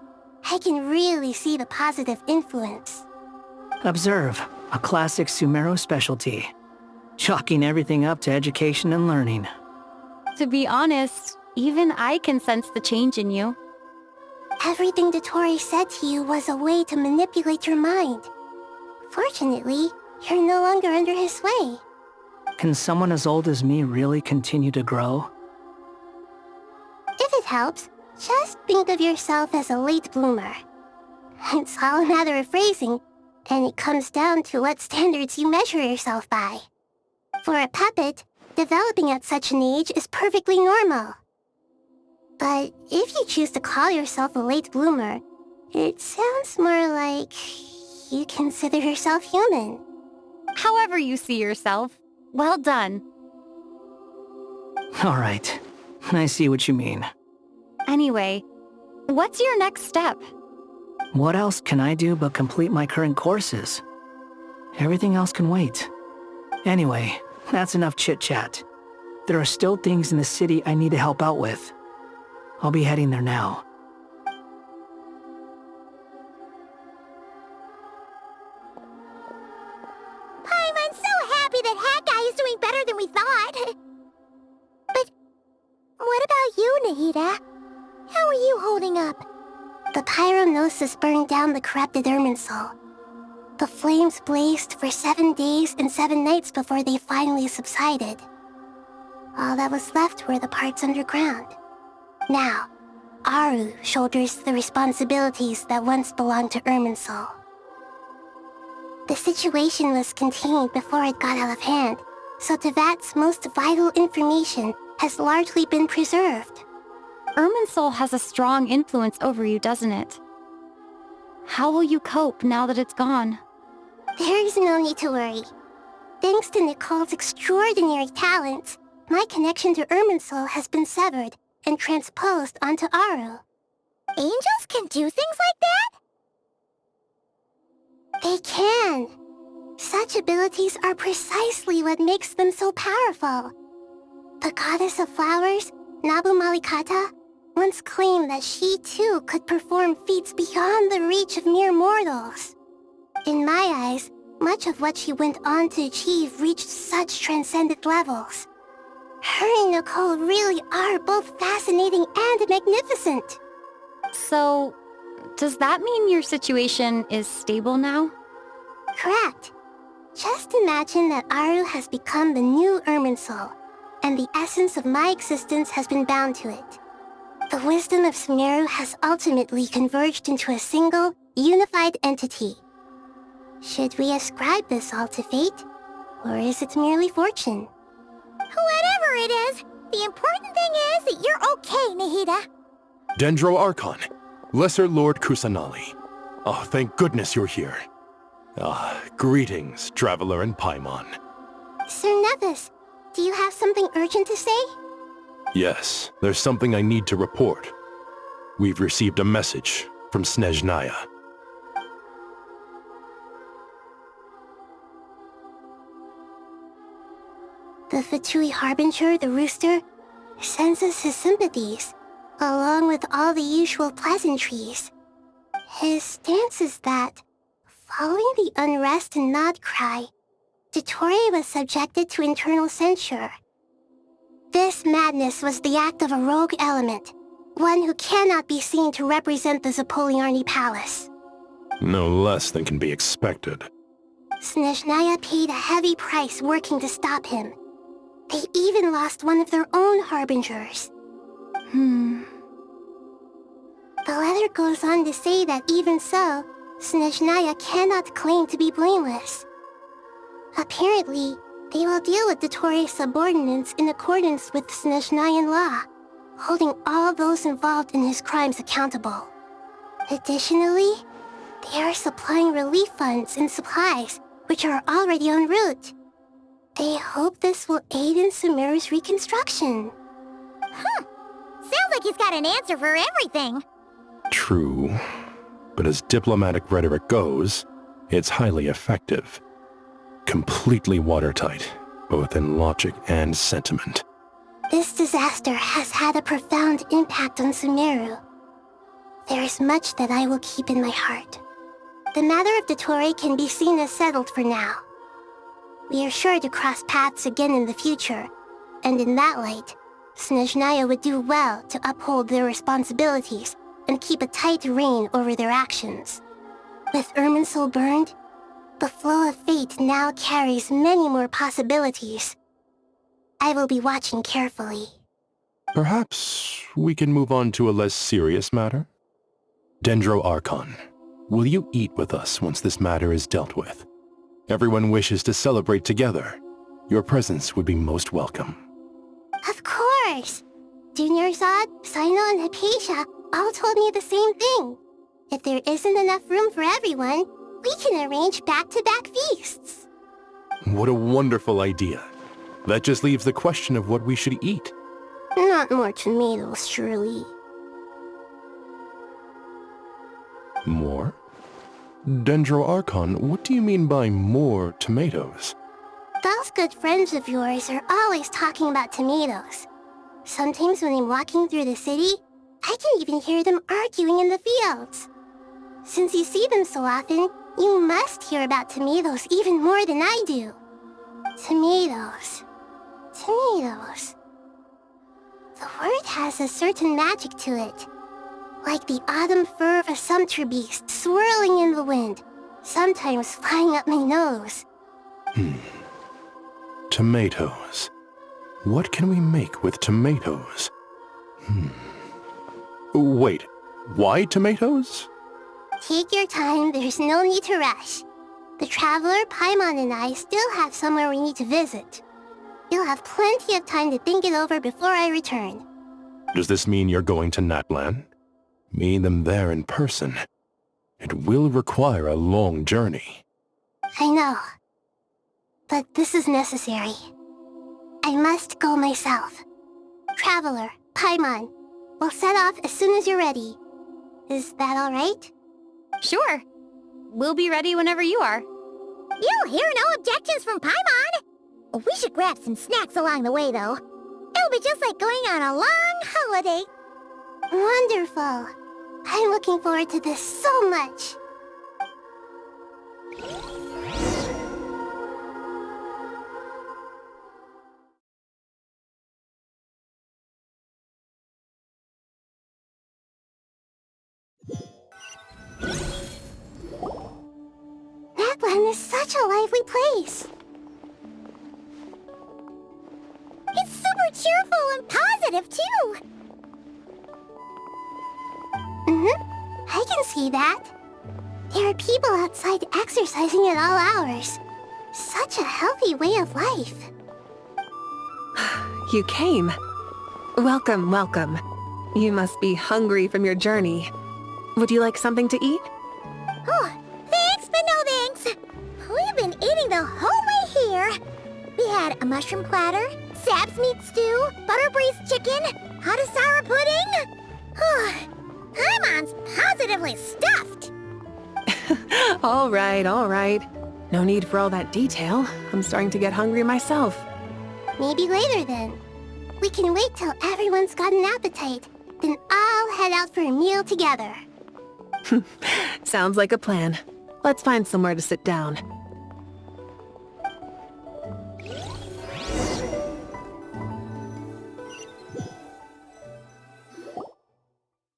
I can really see the positive influence. Observe, a classic Sumeru specialty. Chalking everything up to education and learning. To be honest, even I can sense the change in you. Everything Dottore said to you was a way to manipulate your mind. Fortunately, you're no longer under his sway. Can someone as old as me really continue to grow? If it helps, just think of yourself as a late bloomer. It's all a matter of phrasing, and it comes down to what standards you measure yourself by. For a puppet, developing at such an age is perfectly normal. But if you choose to call yourself a late bloomer, it sounds more like you consider yourself human. However you see yourself, well done. All right, I see what you mean. Anyway, what's your next step? What else can I do but complete my current courses? Everything else can wait. Anyway, that's enough chit-chat. There are still things in the city I need to help out with. I'll be heading there now. I'm so happy that Hat Guy is doing better than we thought. But what about you, Nahida? How are you holding up? The pyronosis burned down the corrupted Irminsul. The flames blazed for 7 days and 7 nights before they finally subsided. All that was left were the parts underground. Now, Aru shoulders the responsibilities that once belonged to Irminsul. The situation was contained before it got out of hand, so Teyvat's most vital information has largely been preserved. Irminsul has a strong influence over you, doesn't it? How will you cope now that it's gone? There is no need to worry. Thanks to Nicole's extraordinary talents, my connection to Irminsul has been severed and transposed onto Aru. Angels can do things like that? They can. Such abilities are precisely what makes them so powerful. The goddess of flowers, Nabu Malikata, once claimed that she too could perform feats beyond the reach of mere mortals. In my eyes, much of what she went on to achieve reached such transcendent levels. Her and Nicole really are both fascinating and magnificent. So, does that mean your situation is stable now? Correct. Just imagine that Aru has become the new Irminsul, and the essence of my existence has been bound to it. The wisdom of Sumeru has ultimately converged into a single, unified entity. Should we ascribe this all to fate, or is it merely fortune? Whatever it is, the important thing is that you're okay, Nahida. Dendro Archon, Lesser Lord Kusanali. Oh, thank goodness you're here. Greetings, Traveler and Paimon. Sir Nevis, do you have something urgent to say? Yes, there's something I need to report. We've received a message from Snezhnaya. The Fatui Harbinger, the Rooster, sends us his sympathies, along with all the usual pleasantries. His stance is that, following the unrest and Nod cry, Dottore was subjected to internal censure. This madness was the act of a rogue element, one who cannot be seen to represent the Zapoliarni Palace. No less than can be expected. Snezhnaya paid a heavy price working to stop him. They even lost one of their own harbingers. The letter goes on to say that even so, Snezhnaya cannot claim to be blameless. Apparently, they will deal with Dottore's subordinates in accordance with Snezhnayan law, holding all those involved in his crimes accountable. Additionally, they are supplying relief funds and supplies, which are already en route. They hope this will aid in Sumeru's reconstruction. Sounds like he's got an answer for everything. True, but as diplomatic rhetoric goes, it's highly effective. Completely watertight, both in logic and sentiment. This disaster has had a profound impact on Sumeru. There is much that I will keep in my heart. The matter of Dottore can be seen as settled for now. We are sure to cross paths again in the future, and in that light, Snezhnaya would do well to uphold their responsibilities and keep a tight rein over their actions. With Irminsul burned, the flow of fate now carries many more possibilities. I will be watching carefully. Perhaps we can move on to a less serious matter? Dendro Archon, will you eat with us once this matter is dealt with? Everyone wishes to celebrate together. Your presence would be most welcome. Of course! Junior Zod, Sino, and Hypatia all told me the same thing. If there isn't enough room for everyone, we can arrange back-to-back feasts. What a wonderful idea. That just leaves the question of what we should eat. Not more tomatoes, surely. More? Dendro Archon, what do you mean by more tomatoes? Those good friends of yours are always talking about tomatoes. Sometimes when I'm walking through the city, I can even hear them arguing in the fields. Since you see them so often, you must hear about tomatoes even more than I do. Tomatoes. Tomatoes. The word has a certain magic to it. Like the autumn fur of a sumpter beast swirling in the wind, sometimes flying up my nose. Tomatoes. What can we make with tomatoes? Wait, why tomatoes? Take your time, there's no need to rush. The Traveler, Paimon, and I still have somewhere we need to visit. You'll have plenty of time to think it over before I return. Does this mean you're going to Natlan? Meet them there in person. It will require a long journey. I know. But this is necessary. I must go myself. Traveler, Paimon, we'll set off as soon as you're ready. Is that all right? Sure. We'll be ready whenever you are. You'll hear no objections from Paimon. We should grab some snacks along the way, though. It'll be just like going on a long holiday. Wonderful. I'm looking forward to this so much. such a lively place. It's super cheerful and positive, too. I can see that. There are people outside exercising at all hours. Such a healthy way of life. You came. Welcome, welcome. You must be hungry from your journey. Would you like something to eat? Oh, thanks, but no thanks. We've been eating the whole way here. We had a mushroom platter, sap's meat stew, butter braised chicken, hot sour pudding. Paimon's positively stuffed. All right. No need for all that detail. I'm starting to get hungry myself. Maybe later then. We can wait till everyone's got an appetite. Then I'll head out for a meal together. Sounds like a plan. Let's find somewhere to sit down.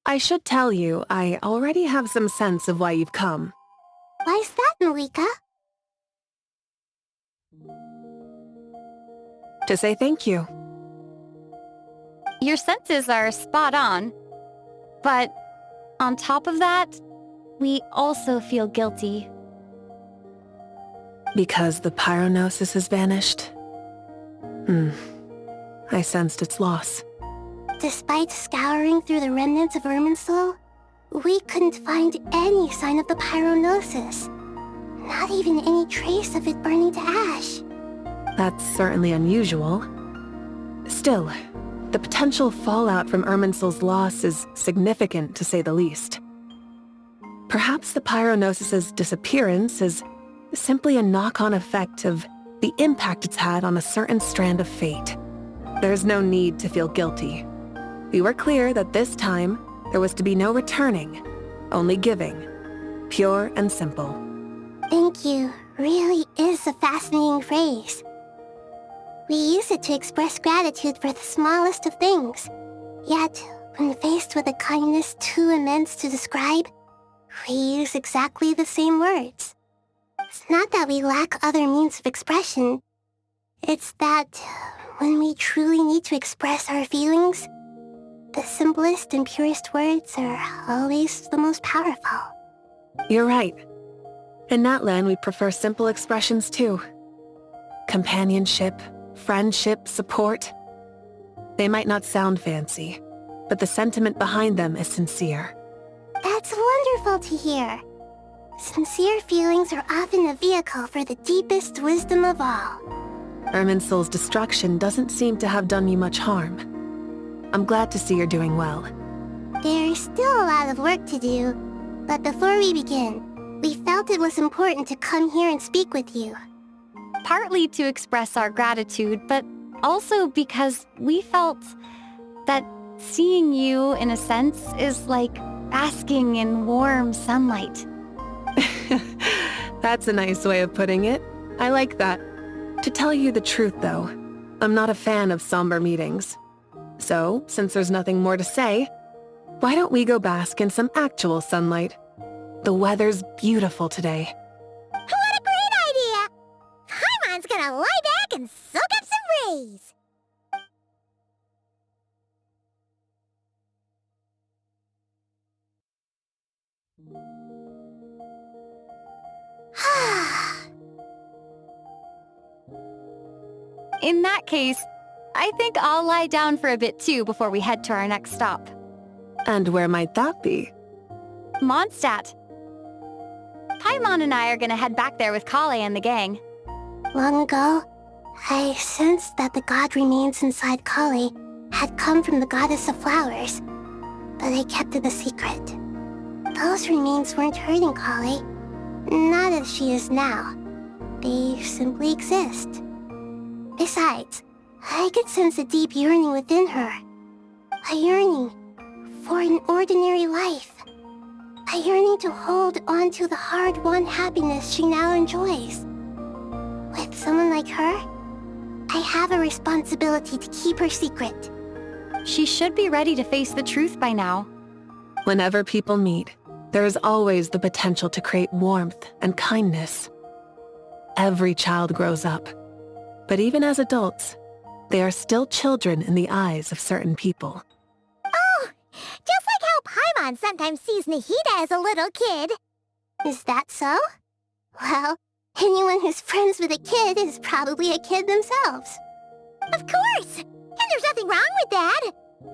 I should tell you, I already have some sense of why you've come. Why's that, Malika? To say thank you. Your senses are spot on. But on top of that, we also feel guilty. Because the pyronosis has vanished? I sensed its loss. Despite scouring through the remnants of Irminsul, we couldn't find any sign of the pyronosis. Not even any trace of it burning to ash. That's certainly unusual. Still, the potential fallout from Irminsul's loss is significant, to say the least. Perhaps the pyronosis's disappearance is simply a knock-on effect of the impact it's had on a certain strand of fate. There's no need to feel guilty. We were clear that this time, there was to be no returning, only giving. Pure and simple. Thank you really is a fascinating phrase. We use it to express gratitude for the smallest of things. Yet, when faced with a kindness too immense to describe, we use exactly the same words. It's not that we lack other means of expression. It's that when we truly need to express our feelings, the simplest and purest words are always the most powerful. You're right. In Natlan, we prefer simple expressions too. Companionship, friendship, support. They might not sound fancy, but the sentiment behind them is sincere. That's wonderful to hear. Sincere feelings are often a vehicle for the deepest wisdom of all. Irminsul's destruction doesn't seem to have done you much harm. I'm glad to see you're doing well. There's still a lot of work to do, but before we begin, we felt it was important to come here and speak with you. Partly to express our gratitude, but also because we felt that seeing you, in a sense, is like basking in warm sunlight. That's a nice way of putting it. I like that. To tell you the truth, though, I'm not a fan of somber meetings. So, since there's nothing more to say, why don't we go bask in some actual sunlight? The weather's beautiful today. What a great idea! Paimon's gonna lie back and soak up some rays. In that case, I think I'll lie down for a bit too before we head to our next stop. And where might that be? Mondstadt. Paimon and I are gonna head back there with Kale and the gang. Long ago, I sensed that the god remains inside Kale had come from the goddess of flowers, but I kept it a secret. Those remains weren't hurting Kale, not as she is now. They simply exist. Besides, I could sense a deep yearning within her. A yearning for an ordinary life. A yearning to hold on to the hard-won happiness she now enjoys. With someone like her, I have a responsibility to keep her secret. She should be ready to face the truth by now. Whenever people meet, there is always the potential to create warmth and kindness. every child grows up. But even as adults, they are still children in the eyes of certain people. Oh, just like how Paimon sometimes sees Nahida as a little kid. Is that so? Well, anyone who's friends with a kid is probably a kid themselves. Of course! And there's nothing wrong with that.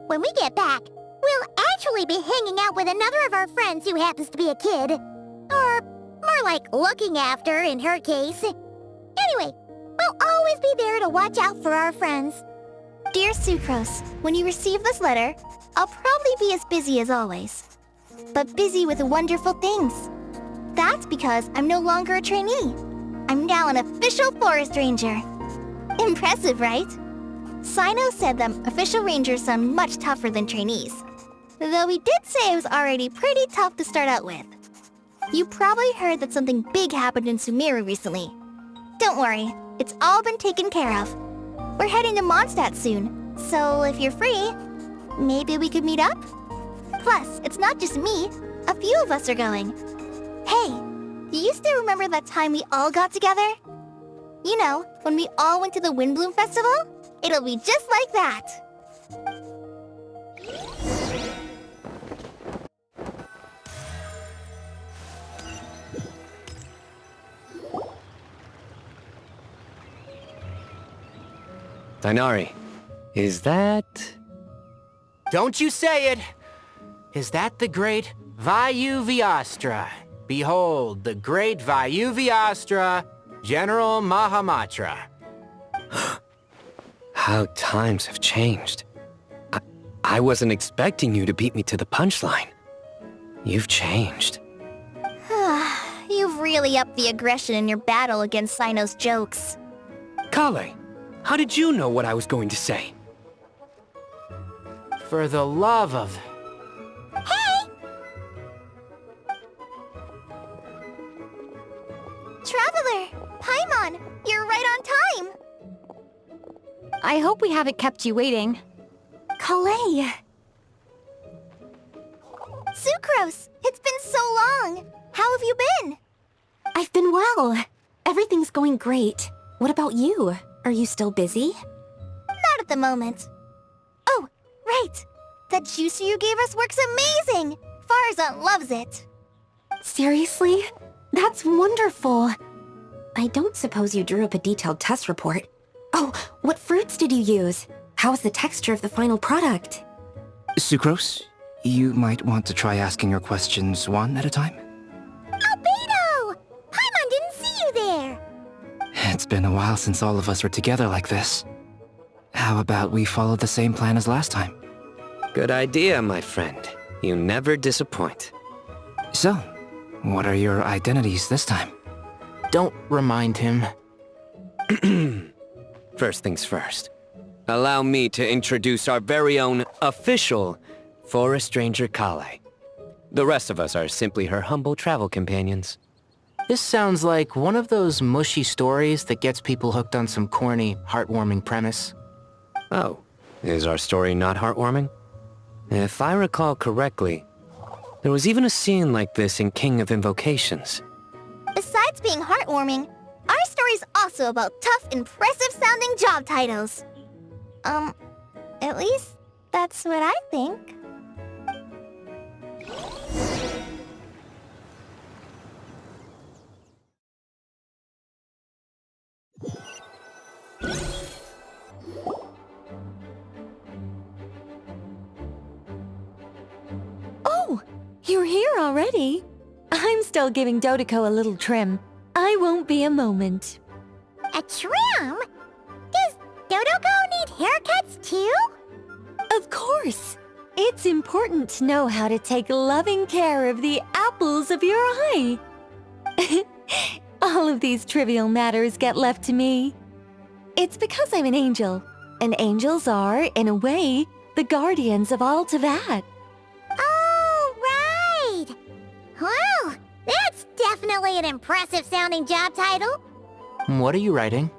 When we get back, we'll actually be hanging out with another of our friends who happens to be a kid. Or more like looking after, in her case. Anyway, we'll always be there to watch out for our friends. Dear Sucrose, when you receive this letter, I'll probably be as busy as always. But busy with wonderful things. That's because I'm no longer a trainee. I'm now an official forest ranger. Impressive, right? Sino said that official rangers sound much tougher than trainees. Though he did say it was already pretty tough to start out with. You probably heard that something big happened in Sumeru recently. Don't worry, it's all been taken care of. We're heading to Mondstadt soon, so if you're free, maybe we could meet up? Plus, it's not just me, a few of us are going. Hey, do you still remember that time we all got together? You know, when we all went to the Windbloom Festival? It'll be just like that. Dainari, is that... Don't you say it! Is that the great Vayu-Vyastra? Behold, the great Vayu-Vyastra, General Mahamatra. How times have changed. I wasn't expecting you to beat me to the punchline. You've changed. You've really upped the aggression in your battle against Sino's jokes. Kale, how did you know what I was going to say? For the love of... Hey! Traveler! Paimon! You're right on time! I hope we haven't kept you waiting. Kalei! Sucrose! It's been so long! How have you been? I've been well. Everything's going great. What about you? Are you still busy? Not at the moment. Oh, right! That juicer you gave us works amazing! Farzan loves it! Seriously? That's wonderful. I don't suppose you drew up a detailed test report. Oh, what fruits did you use? How's the texture of the final product? Sucrose, you might want to try asking your questions one at a time. Albedo! Paimon didn't see you there! It's been a while since all of us were together like this. How about we follow the same plan as last time? Good idea, my friend. You never disappoint. So, what are your identities this time? Don't remind him. First things first. Allow me to introduce our very own official Forest Ranger Kale. The rest of us are simply her humble travel companions. This sounds like one of those mushy stories that gets people hooked on some corny, heartwarming premise. Oh, is our story not heartwarming? If I recall correctly, there was even a scene like this in King of Invocations. Besides being heartwarming, our story's also about tough, impressive-sounding job titles. At least that's what I think. Oh, you're here already? I'm still giving Dodeko a little trim. I won't be a moment. A trim? Does Dodoko need haircuts too? Of course. It's important to know how to take loving care of the apples of your eye. All of these trivial matters get left to me. It's because I'm an angel, and angels are, in a way, the guardians of all Teyvat. Oh, right! Well, that's definitely an impressive-sounding job title. What are you writing?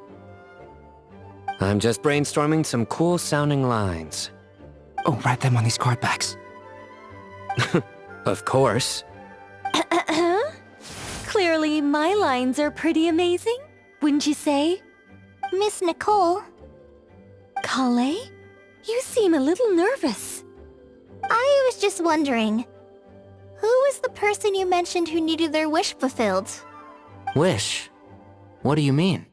I'm just brainstorming some cool-sounding lines. Oh, write them on these card backs. Of course. Clearly, my lines are pretty amazing. wouldn't you say? Miss Nicole? Kale? You seem a little nervous. I was just wondering, who was the person you mentioned who needed their wish fulfilled? Wish? What do you mean?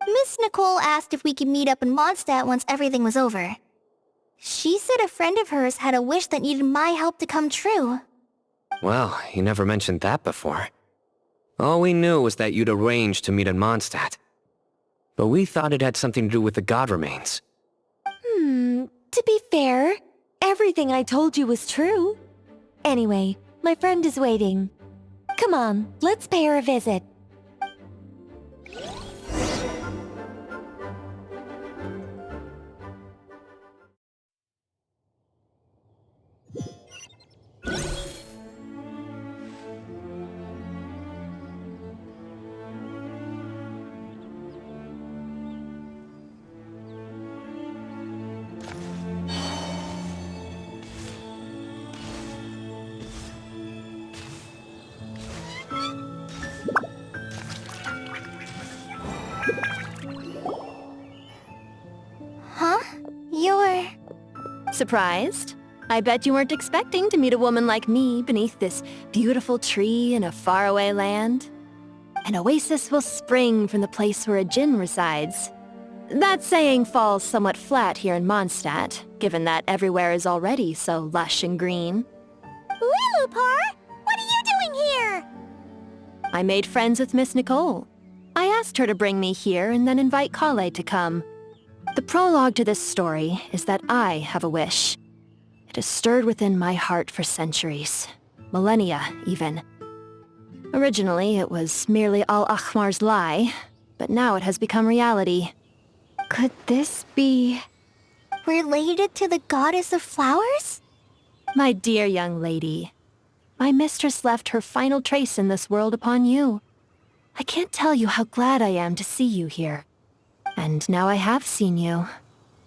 Miss Nicole asked if we could meet up in Mondstadt once everything was over. She said a friend of hers had a wish that needed my help to come true. Well, you never mentioned that before. All we knew was that you'd arranged to meet in Mondstadt. But we thought it had something to do with the god remains. To be fair, everything I told you was true. Anyway, my friend is waiting. Come on, let's pay her a visit. Huh? You're... Surprised? I bet you weren't expecting to meet a woman like me beneath this beautiful tree in a faraway land. An oasis will spring from the place where a djinn resides. That saying falls somewhat flat here in Mondstadt, given that everywhere is already so lush and green. Lilupar! What are you doing here? I made friends with Miss Nicole. I asked her to bring me here and then invite Kale to come. The prologue to this story is that I have a wish. It has stirred within my heart for centuries. Millennia, even. Originally, it was merely Al-Akhmar's lie, but now it has become reality. Could this be... related to the goddess of flowers? My dear young lady, my mistress left her final trace in this world upon you. I can't tell you how glad I am to see you here. And now I have seen you,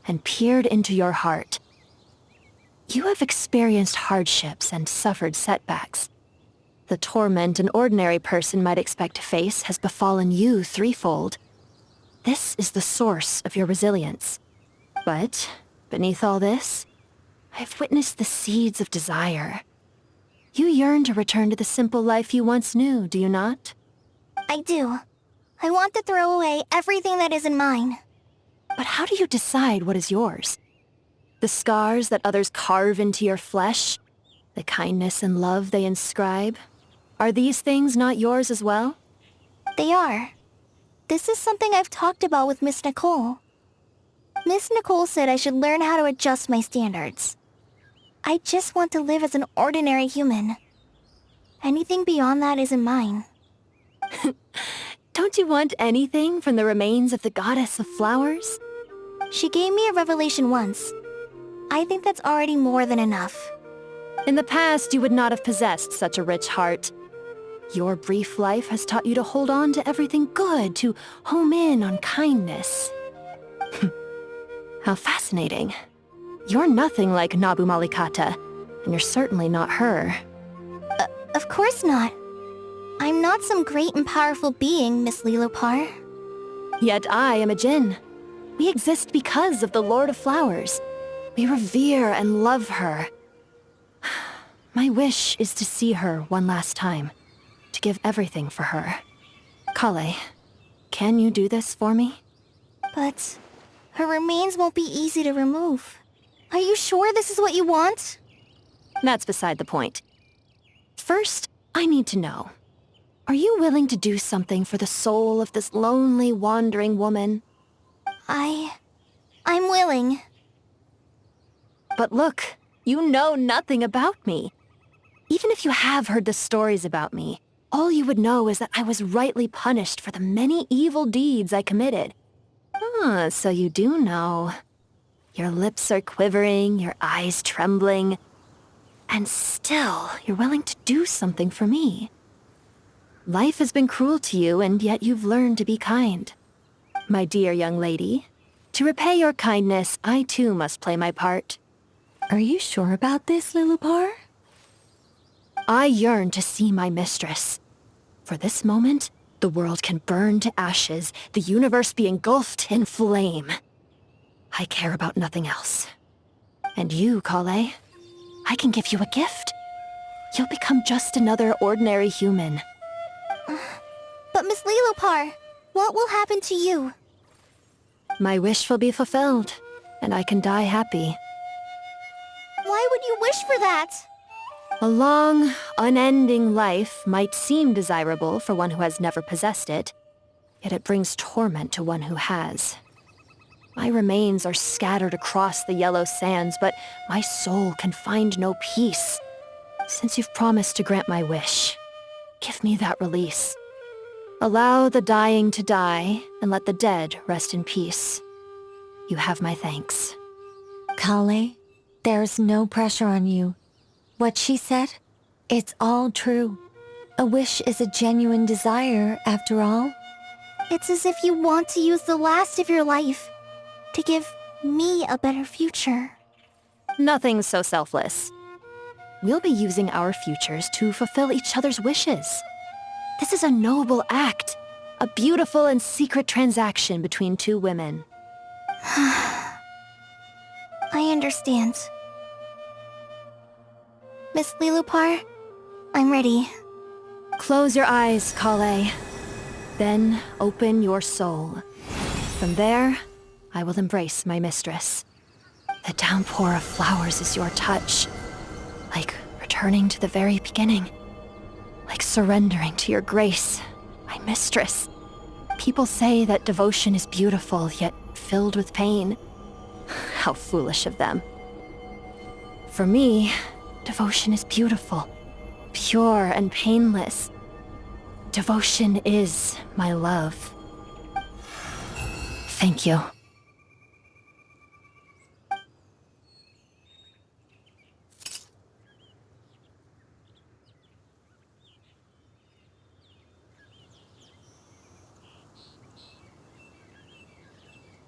and peered into your heart. You have experienced hardships and suffered setbacks. The torment an ordinary person might expect to face has befallen you threefold. This is the source of your resilience. But, beneath all this, I have witnessed the seeds of desire. You yearn to return to the simple life you once knew, do you not? I do. I want to throw away everything that isn't mine. But how do you decide what is yours? The scars that others carve into your flesh? The kindness and love they inscribe? Are these things not yours as well? They are. This is something I've talked about with Miss Nicole. Miss Nicole said I should learn how to adjust my standards. I just want to live as an ordinary human. Anything beyond that isn't mine. Don't you want anything from the remains of the goddess of flowers? She gave me a revelation once. I think that's already more than enough. In the past, you would not have possessed such a rich heart. Your brief life has taught you to hold on to everything good, to home in on kindness. How fascinating. You're nothing like Nabu Malikata, and you're certainly not her. Of course not. I'm not some great and powerful being, Miss Lilopar. Yet I am a djinn. We exist because of the Lord of Flowers. We revere and love her. My wish is to see her one last time, to give everything for her. Kale, can you do this for me? But her remains won't be easy to remove. Are you sure this is what you want? That's beside the point. First, I need to know. Are you willing to do something for the soul of this lonely, wandering woman? I'm willing. But look, you know nothing about me. Even if you have heard the stories about me, all you would know is that I was rightly punished for the many evil deeds I committed. Ah, so you do know. Your lips are quivering, your eyes trembling, and still you're willing to do something for me. Life has been cruel to you, and yet you've learned to be kind. My dear young lady, to repay your kindness, I too must play my part. Are you sure about this, Lilupar? I yearn to see my mistress. For this moment, The world can burn to ashes, the universe be engulfed in flame. I care about nothing else. And you, Kale, I can give you a gift. You'll become just another ordinary human. But Miss Lilopar, what will happen to you? My wish will be fulfilled, and I can die happy. Why would you wish for that? A long, unending life might seem desirable for one who has never possessed it, yet it brings torment to one who has. My remains are scattered across the yellow sands, but my soul can find no peace. Since you've promised to grant my wish, give me that release. Allow the dying to die, and let the dead rest in peace. You have my thanks. Kale, there's no pressure on you. What she said, it's all true. A wish is a genuine desire, after all. It's as if you want to use the last of your life to give me a better future. Nothing so selfless. We'll be using our futures to fulfill each other's wishes. This is a noble act, a beautiful and secret transaction between two women. I understand. Miss Lilopar, I'm ready. Close your eyes, Kale. Then open your soul. From there, I will embrace my mistress. The downpour of flowers is your touch. Like returning to the very beginning. Like surrendering to your grace, my mistress. People say that devotion is beautiful, yet filled with pain. How foolish of them. For me, devotion is beautiful, pure and painless. Devotion is my love. Thank you.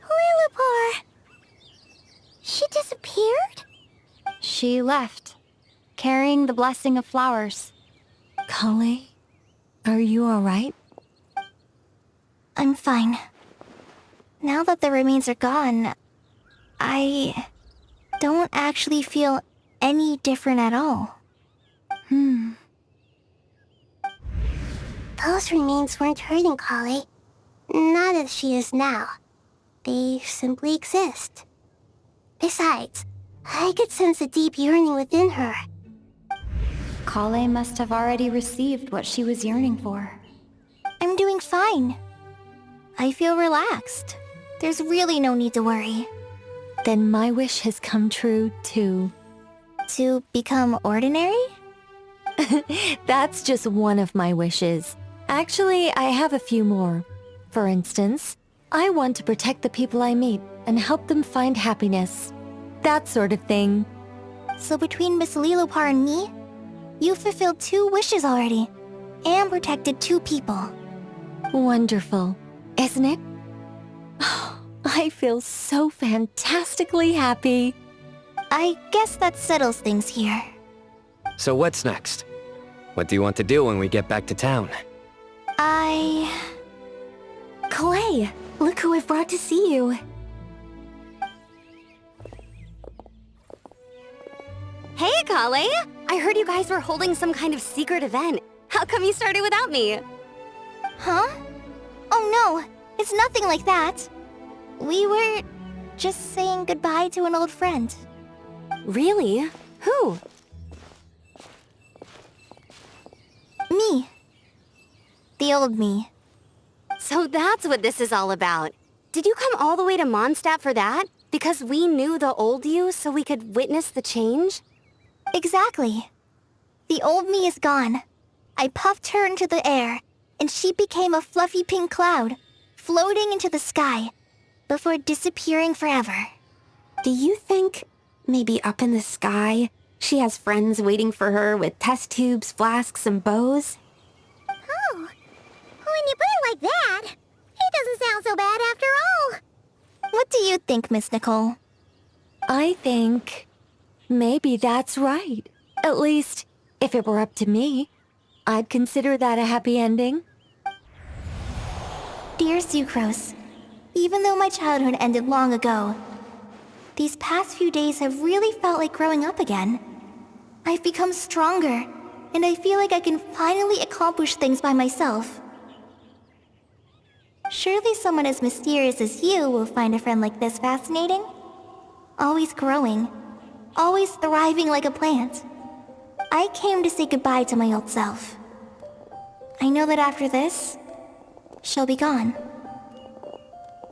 Lilopar! She disappeared? She left, carrying the blessing of flowers. Kale, are you alright? I'm fine. Now that the remains are gone, I don't actually feel any different at all. Those remains weren't hurting Kale. Not as she is now. They simply exist. Besides, I could sense a deep yearning within her. Kale must have already received what she was yearning for. I'm doing fine. I feel relaxed. There's really no need to worry. Then my wish has come true, too. To become ordinary? That's just one of my wishes. Actually, I have a few more. For instance, I want to protect the people I meet and help them find happiness. That sort of thing. So between Miss Lilopar and me, you fulfilled 2 wishes already, and protected 2 people. Wonderful, isn't it? I feel so fantastically happy. I guess that settles things here. So what's next? What do you want to do when we get back to town? Clay, look who I've brought to see you. Hey, Kale! I heard you guys were holding some kind of secret event. How come you started without me? Huh? Oh no, it's nothing like that. We were just saying goodbye to an old friend. Really? Who? Me. The old me. So that's what this is all about. Did you come all the way to Mondstadt for that? Because we knew the old you so we could witness the change? Exactly. The old me is gone. I puffed her into the air, and she became a fluffy pink cloud, floating into the sky, before disappearing forever. Do you think, maybe up in the sky, she has friends waiting for her with test tubes, flasks, and bows? Oh, when you put it like that, it doesn't sound so bad after all. What do you think, Miss Nicole? I think maybe that's right. At least, if it were up to me, I'd consider that a happy ending. Dear Sucrose, even though my childhood ended long ago, these past few days have really felt like growing up again. I've become stronger, and I feel like I can finally accomplish things by myself. Surely someone as mysterious as you will find a friend like this fascinating? Always growing, always thriving like a plant. I came to say goodbye to my old self. I know that after this, she'll be gone.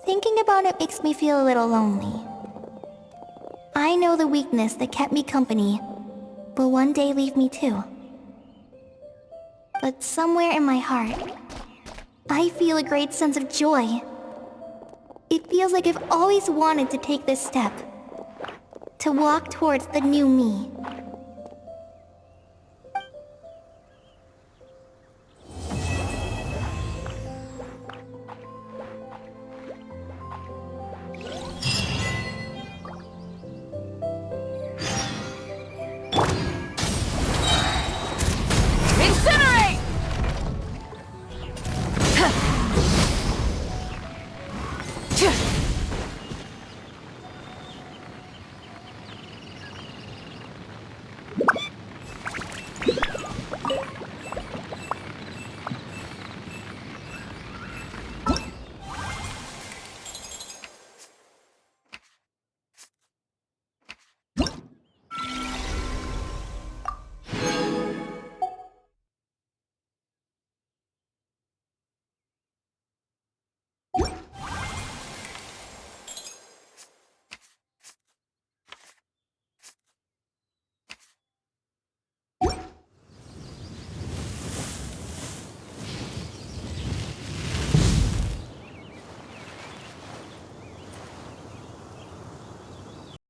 Thinking about it makes me feel a little lonely. I know the weakness that kept me company will one day leave me too. But somewhere in my heart, I feel a great sense of joy. It feels like I've always wanted to take this step, to walk towards the new me.